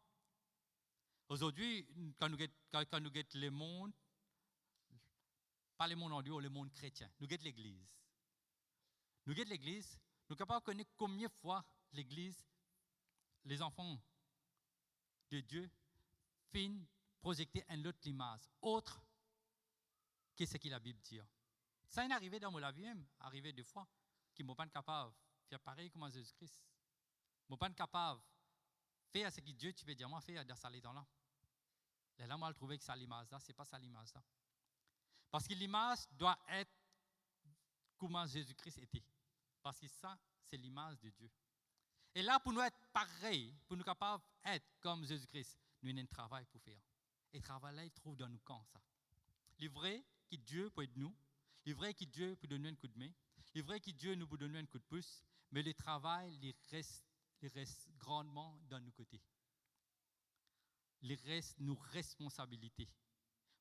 Aujourd'hui, quand nous regardons le monde, pas le monde en Dieu, le monde chrétien, nous regardons l'Église. Nous regardons l'Église, nous sommes capables de connaître combien de fois l'Église les enfants de Dieu finissent projeter une autre image, autre que ce que la Bible dit. Ça est arrivé dans ma vie même, arrivé deux fois, qui ne sont pas capables de faire pareil comme Jésus-Christ. Ils ne sont pas capables de faire ce que Dieu, tu veux dire, moi, faire dans ce temps-là. Et là, moi, je trouvais que ça l'image-là, ce n'est pas ça l'image-là. Parce que l'image doit être comment Jésus-Christ était. Parce que ça, c'est l'image de Dieu. Et là, pour nous être pareil, pour nous capables d'être comme Jésus-Christ, nous avons un travail pour faire. Et ce travail-là, il trouve dans nous quand ça. Il est vrai que Dieu peut aider nous. Il est vrai que Dieu peut donner un coup de main. Il est vrai que Dieu nous peut donner un coup de pouce. Mais le travail, il reste grandement dans nos côtés. Il reste nos responsabilités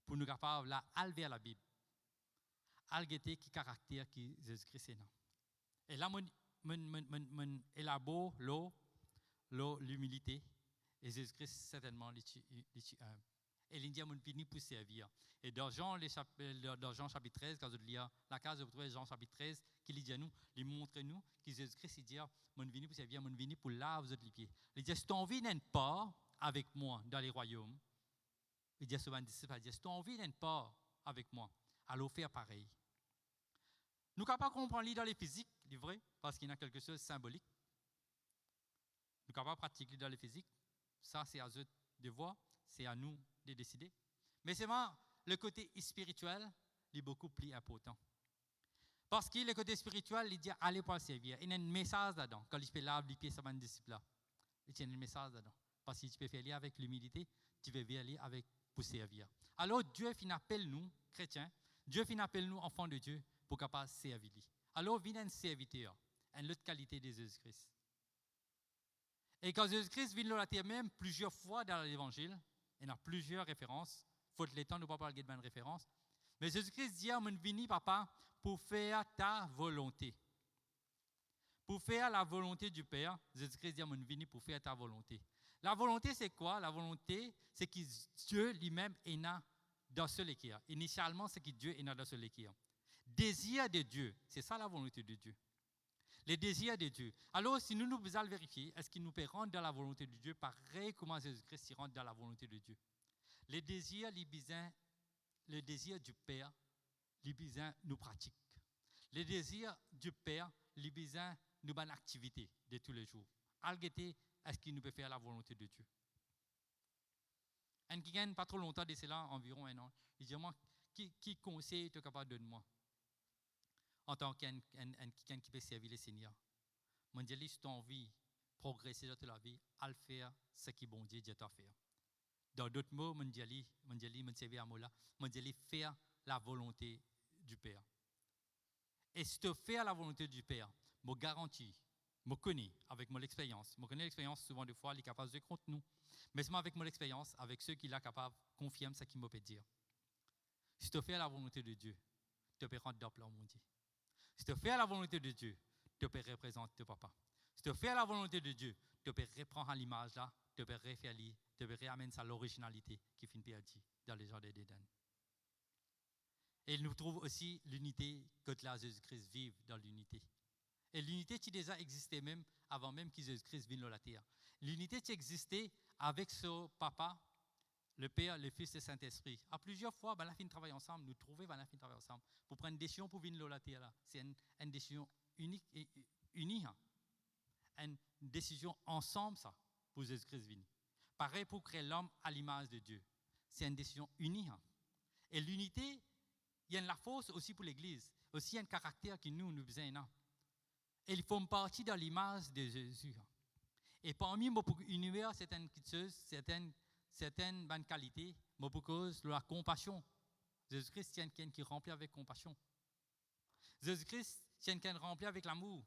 pour nous capables d'enlever à la Bible. Algeter qui caractère qui Jésus-Christ est. Et là, mon élabore l'humilité. Et Jésus-Christ, certainement, et l'Indien m'a fini pour servir. Et dans Jean chapitre 13, quand je lis la case, vous trouvez Jean chapitre 13, qui dit à nous, il montre nous que Jésus-Christ, il dit, mon venu pour servir, mon venu pour laver les pieds. Il dit, si ton envie n'est pas avec moi dans les royaumes, il dit à ses disciples, il dit, si ton envie n'est pas avec moi, alors faire pareil. Nous ne pouvons pas comprendre dans les physiques, c'est vrai, parce qu'il y a quelque chose de symbolique. Nous ne pouvons pas pratiquer dans les physiques. Ça, c'est à eux de voir, c'est à nous de décider. Mais c'est vraiment le côté spirituel est beaucoup plus important. Parce que le côté spirituel, il dit allez pour le servir. Il y a un message là-dedans. Quand il peut laver les pieds à ses disciples-là, il y a un message là-dedans. Parce que tu peux faire aller avec l'humilité, tu peux faire aller avec pour servir. Alors Dieu appelle nous, chrétiens, Dieu appelle nous, enfants de Dieu, pour capable servir. Alors vient un serviteur, une autre qualité de Jésus-Christ. Et quand Jésus-Christ vient sur la terre même, plusieurs fois dans l'Évangile, il y a plusieurs références, faute le temps, nous ne pouvons pas parler de bonnes références. Mais Jésus-Christ dit, je suis venu, papa, pour faire ta volonté. Pour faire la volonté du Père, Jésus-Christ dit, je suis venu pour faire ta volonté. La volonté, c'est quoi? La volonté, c'est que Dieu lui-même est né dans ce l'équerre. Initialement, c'est que Dieu est né dans ce l'équerre. Désir de Dieu, c'est ça la volonté de Dieu. Les désirs de Dieu. Alors, si nous allons vérifier, est-ce qu'il nous peut rentrer dans la volonté de Dieu, pareil comment Jésus-Christ rentre dans la volonté de Dieu. Les désirs, le désir du Père, les besoins nous pratiquent. Les désirs du Père, les besoins nous bonnes activités de tous les jours. Algeté, est-ce qu'il nous peut faire la volonté de Dieu? Un qui gagne pas trop longtemps de cela, environ un an, il dit moi, qui conseil est capable de moi? En tant qu'un qui peut servir le Seigneur. Mon Dieu, si tu as envie de progresser dans ta vie, à faire ce que bon Dieu dit à faire. Dans d'autres mots, mon Dieu, servir à moi là, mon Dieu, faire la volonté du Père. Et si tu fais la volonté du Père, je garantis, je connais avec mon expérience. Je connais l'expérience souvent des fois, il est capable de contre nous. Mais c'est avec mon expérience, avec ceux qui sont capables, confirment ce qu'il me peut dire. Si tu fais la volonté de Dieu, tu peux rentrer dans le plan, mon Dieu. Si tu fais la volonté de Dieu, tu peux représenter ton papa. Si tu fais la volonté de Dieu, tu peux reprendre l'image là, tu peux refaire l'île, tu peux ramener ça à l'originalité qui finit perdue dans les gens d'Éden. Et il nous trouve aussi l'unité que là Jésus-Christ vive dans l'unité. Et l'unité qui déjà existait même avant même que Jésus-Christ vienne sur la terre. L'unité qui existait avec son papa, le Père, le Fils et le Saint-Esprit. À plusieurs fois, la fin de travail ensemble, nous trouvons la fin de travail ensemble pour prendre une décision pour venir sur la terre. C'est une décision unique et unie. Une décision ensemble, ça, pour Jésus-Christ venir. Pareil pour créer l'homme à l'image de Dieu. C'est une décision unie. Et l'unité, il y a la force aussi pour l'Église. Aussi, il y a un caractère qui nous besoin. Et il faut partie dans l'image de Jésus. Et parmi l'univers, certaines bonnes qualités, mais pour cause de la compassion. Jésus-Christ, c'est quelqu'un qui est rempli avec compassion. Jésus-Christ, c'est quelqu'un qui est rempli avec l'amour.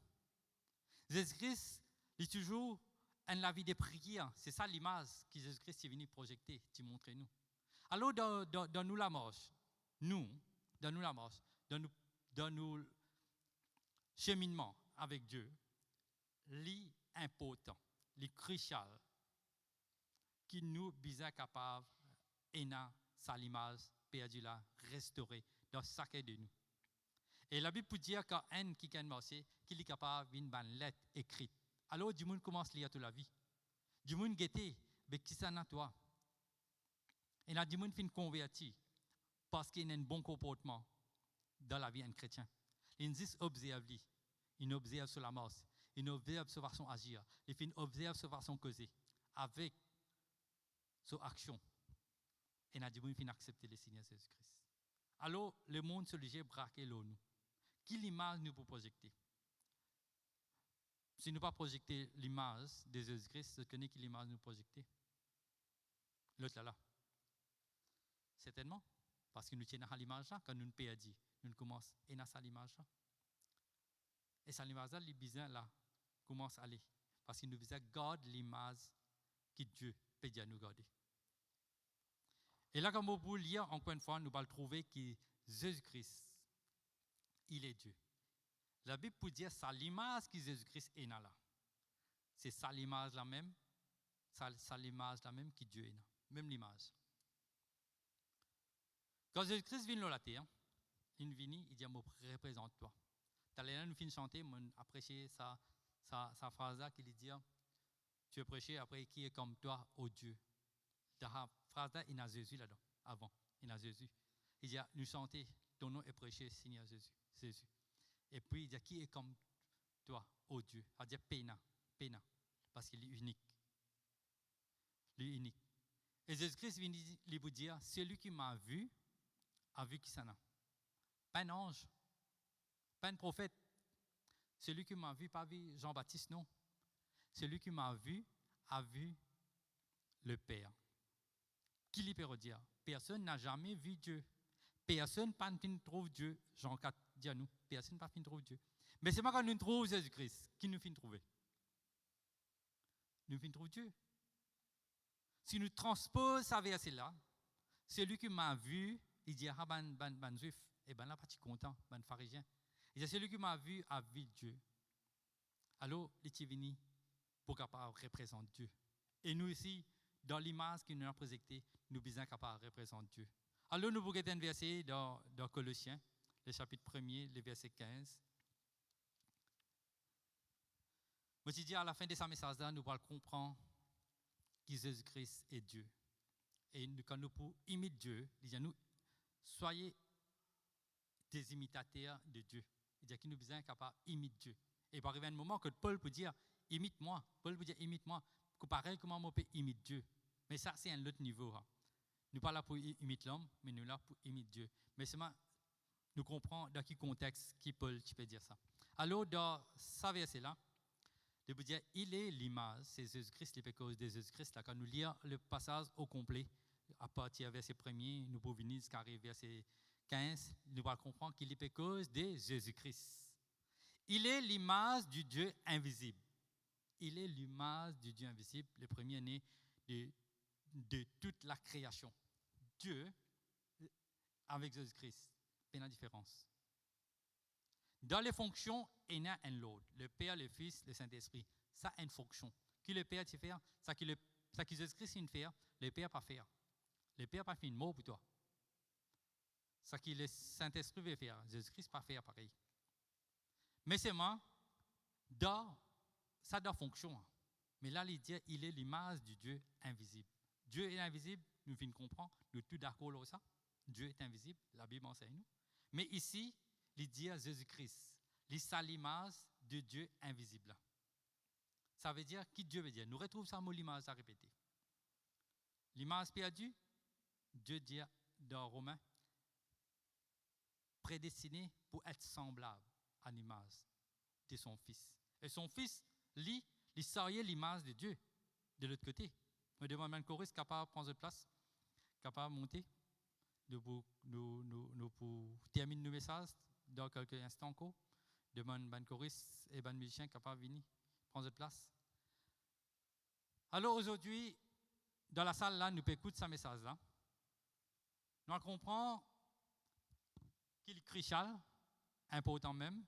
Jésus-Christ, il est toujours la vie de prière. C'est ça l'image que Jésus-Christ est venu projeter, qui montre nous. Alors, dans nous la marche, dans nos cheminements avec Dieu, l'important, le crucial, qui nous est capable et sa l'image perdue là, restaurée dans chacun de nous. Et la Bible peut dire qu'un qui est capable d'une lettre écrite. Alors, du monde commence à lire toute la vie. Du monde guetté, mais qui ça n'a toi? Et là, du monde fin converti parce qu'il a un bon comportement dans la vie d'un chrétien. Il dit observe lui, il observe sur la mort, il observe sur façon agir, il fin observe sur façon causer avec son action. Et là, du monde fin accepter le Seigneur Jésus-Christ. Alors, le monde se léger braquer l'eau. Qui l'image nous pour projeter? Si nous pas projeter l'image de Jésus-Christ, je connais qui l'image nous projeter? L'autre là. Certainement. Parce que nous tenons à l'image là, quand nous nous perdons, nous commençons à ça l'image là. Et ça l'image là, les besoins là, commencent à aller. Parce que nous besoin garder l'image que Dieu peut dire nous garder. Et là, comme vous pouvez lire, encore une fois, nous allons trouver que Jésus-Christ, il est Dieu. La Bible peut dire ça l'image que Jésus-Christ est là. C'est ça l'image la même, ça l'image la même que Dieu est là. Même l'image. Quand Jésus-Christ vient dans la terre, il vient, il dit, moi, représente-toi. Tout à l'heure, nous finissons de chanter, on a prêché sa phrase-là, qui dit, tu veux prêcher après qui est comme toi, ô Dieu. La phrase-là, il y a Jésus là-dedans, avant, il y a Jésus. Il dit, nous chantons, ton nom est prêché, Seigneur Jésus. Et puis, il dit, qui est comme toi, ô Dieu. Il dit, Pena, parce qu'il est unique. Il est unique. Et Jésus-Christ vient lui dire, celui qui m'a vu, a vu qui ça n'a. Pas un ange, pas un prophète. Celui qui m'a vu, pas vu Jean-Baptiste, non. Celui qui m'a vu, a vu le Père. Qui lui peut dire? Personne n'a jamais vu Dieu. Personne ne trouve Dieu. Jean 4 dit à nous, personne ne trouve Dieu. Mais c'est pas quand nous trouvons Jésus-Christ qui nous fait trouver. Nous finissons trouver Dieu. Si nous transposons ça verset-là, celui qui m'a vu, il dit, ah ben juif, et ben là, pas content, ben pharisien. Il dit, celui qui m'a vu a vu Dieu. Alors, il est venu pour capable représenter Dieu. Et nous ici, dans l'image qu'il nous a projectée, nous sommes capables de représenter Dieu. Alors, nous voulons un verset dans Colossiens, le chapitre 1er, le verset 15. Moi, je dis à la fin de ce message-là, nous allons comprendre que Jésus-Christ est Dieu. Et quand nous pouvons imiter Dieu, il dit à nous, soyez des imitateurs de Dieu. Il dit que nous sommes capables d'imiter Dieu. Et il va arriver un moment que Paul peut dire, imite-moi. Paul peut dire, imite-moi. Pareil, comment on peut imiter Dieu. Mais ça, c'est un autre niveau. Hein. Nous ne sommes pas là pour imiter l'homme, mais nous sommes là pour imiter Dieu. Mais seulement, nous comprenons dans quel contexte qui Paul tu peux dire ça. Alors, dans ce verset-là, il peut dire, il est l'image, c'est Jésus-Christ, les cause de Jésus-Christ. Là, quand nous lisons le passage au complet, à partir du verset 1er, nous pouvons venir jusqu'à verset 15, nous allons comprendre qu'il est cause de Jésus-Christ. Il est l'image du Dieu invisible. Il est l'image du Dieu invisible, le premier-né de toute la création. Dieu, avec Jésus-Christ, il y a une différence. Dans les fonctions, il y a un lot. Le Père, le Fils, le Saint-Esprit. Ça a une fonction. Qui le Père, tu fais, ça que Jésus-Christ fait, le Père pas faire. Le Père pas fait un mot pour toi. Ça que le Saint-Esprit veut faire, Jésus-Christ pas faire pareil. Mais c'est moi, ça a fonction. Mais là, il dit, il est l'image du Dieu invisible. Dieu est invisible, nous venons comprendre, nous sommes tous d'accord avec ça. Dieu est invisible, la Bible enseigne nous. Mais ici, il dit à Jésus-Christ, il est l'image de Dieu invisible. Ça veut dire, qui Dieu veut dire? Nous retrouvons ça mot l'image à répéter. L'image perdue, Dieu dit dans Romains, prédestiné pour être semblable à l'image de son Fils. Et son Fils, lui, il serait l'image de Dieu de l'autre côté. Je demande à un choriste capable de prendre de place, capable de monter. Nous pour terminer nos messages dans quelques instants encore. Demande à un choriste et un musicien capable de venir prendre de place. Alors aujourd'hui, dans la salle là, nous pouvons écouter ce message-là. Nous comprenons qu'il est crucial, important même,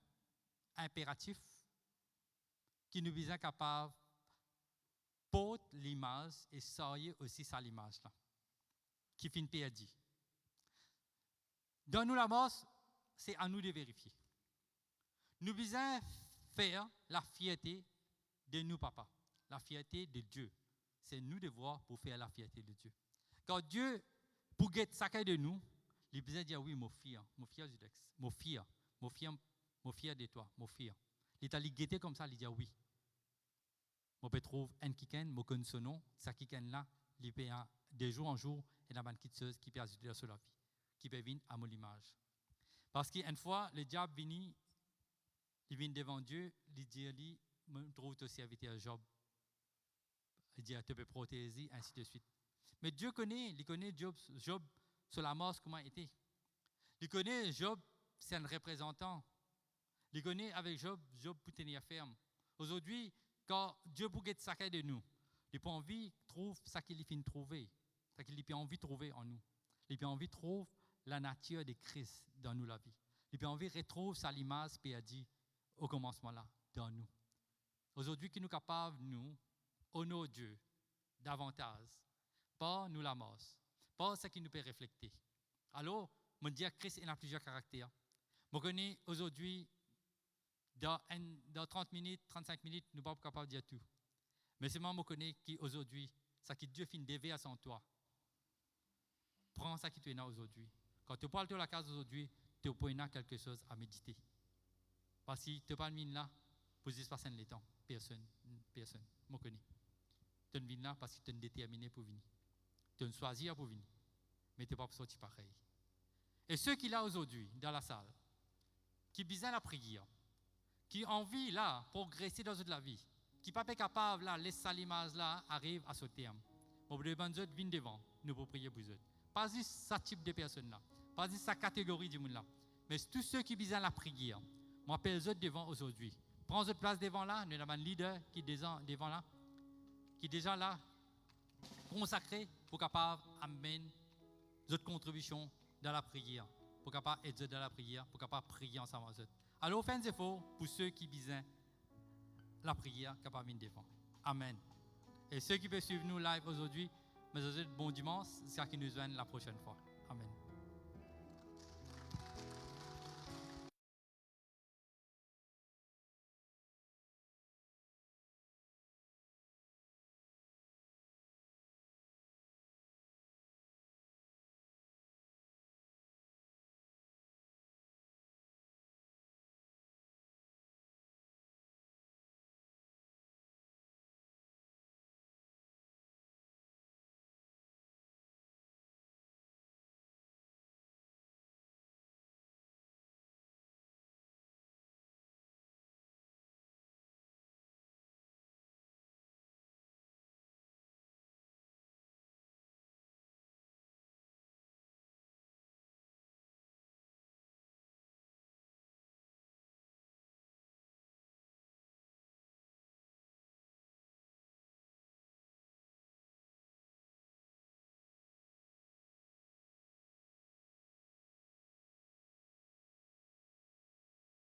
impératif, qui nous vise capable de porter l'image et sortir aussi ça l'image là, qui finit perdu. Dans nous la mort, c'est à nous de vérifier. Nous visons faire la fierté de nous, papa, la fierté de Dieu, c'est nous devoir pour faire la fierté de Dieu. Quand Dieu, pour guetter chacun de nous, il besoin dire oui, mon fier du texte, mon fier de toi, mon fier. Il t'a guetté comme ça, il dit oui. On peut trouver un kiken, mon connaît son nom, ça kiken là, il peut de jour en jour, et la banquiteuse qui peut ajouter sur la vie, qui peut venir à mon image. Parce qu'une fois, le diable vient devant Dieu, il dit, me trouve ton serviteur Job. Il dit, tu peux protéger, ainsi de suite. Mais Dieu il connaît Job sur la mort, comment il était. Il connaît Job, c'est un représentant. Il connaît avec Job pour tenir ferme. Aujourd'hui, quand Dieu pour guetter chacun de nous, il peut envie trouve ça qu'il finit trouver, ça qu'il a envie de trouver en nous. Il a envie de trouver la nature de Christ dans nous la vie. Il a envie de retrouver sa image perdue au commencement là dans nous. Aujourd'hui, qui nous capable nous honorer Dieu davantage, pas nous la mort, pas ce qui nous peut refléter. Alors, je dis que Christ a plusieurs caractères. Je connais aujourd'hui, dans 30 minutes, 35 minutes, nous ne sommes pas capables de dire tout. Mais c'est moi qui connais qu'aujourd'hui, ce que Dieu finit d'éveiller à toi. Prends ça qui tu es là aujourd'hui. Quand tu parles de la case aujourd'hui, tu as quelque chose à méditer. Parce que tu n'es pas là pour se passer le temps. Personne. Je connais. Tu es là parce que tu es déterminé pour venir. Tu es choisi pour venir. Mais tu n'es pas sorti pareil. Et ceux qui sont là aujourd'hui, dans la salle, qui besoin la prière, qui ont envie là, progresser dans la vie, qui ne sont pas capables là, laisser l'image là, arrive à ce terme. Vous devez venir devant, nous pour prier pour eux. Pas juste ce type de personnes là, pas juste cette catégorie de monde là, mais tous ceux qui besoin la prière. Moi, appelle eux devant aujourd'hui. Prends votre place devant là, nous avons un leader qui est devant là, qui est déjà là, consacré pour capable amener votre contribution dans la prière, pour capable aider dans la prière, pour capable prier ensemble avec eux. Alors, faites un effort pour ceux qui besoin la prière, capable de devant. Amen. Et ceux qui peuvent suivre nous live aujourd'hui, mais bon dimanche, c'est ce qui nous joignent la prochaine fois. Amen.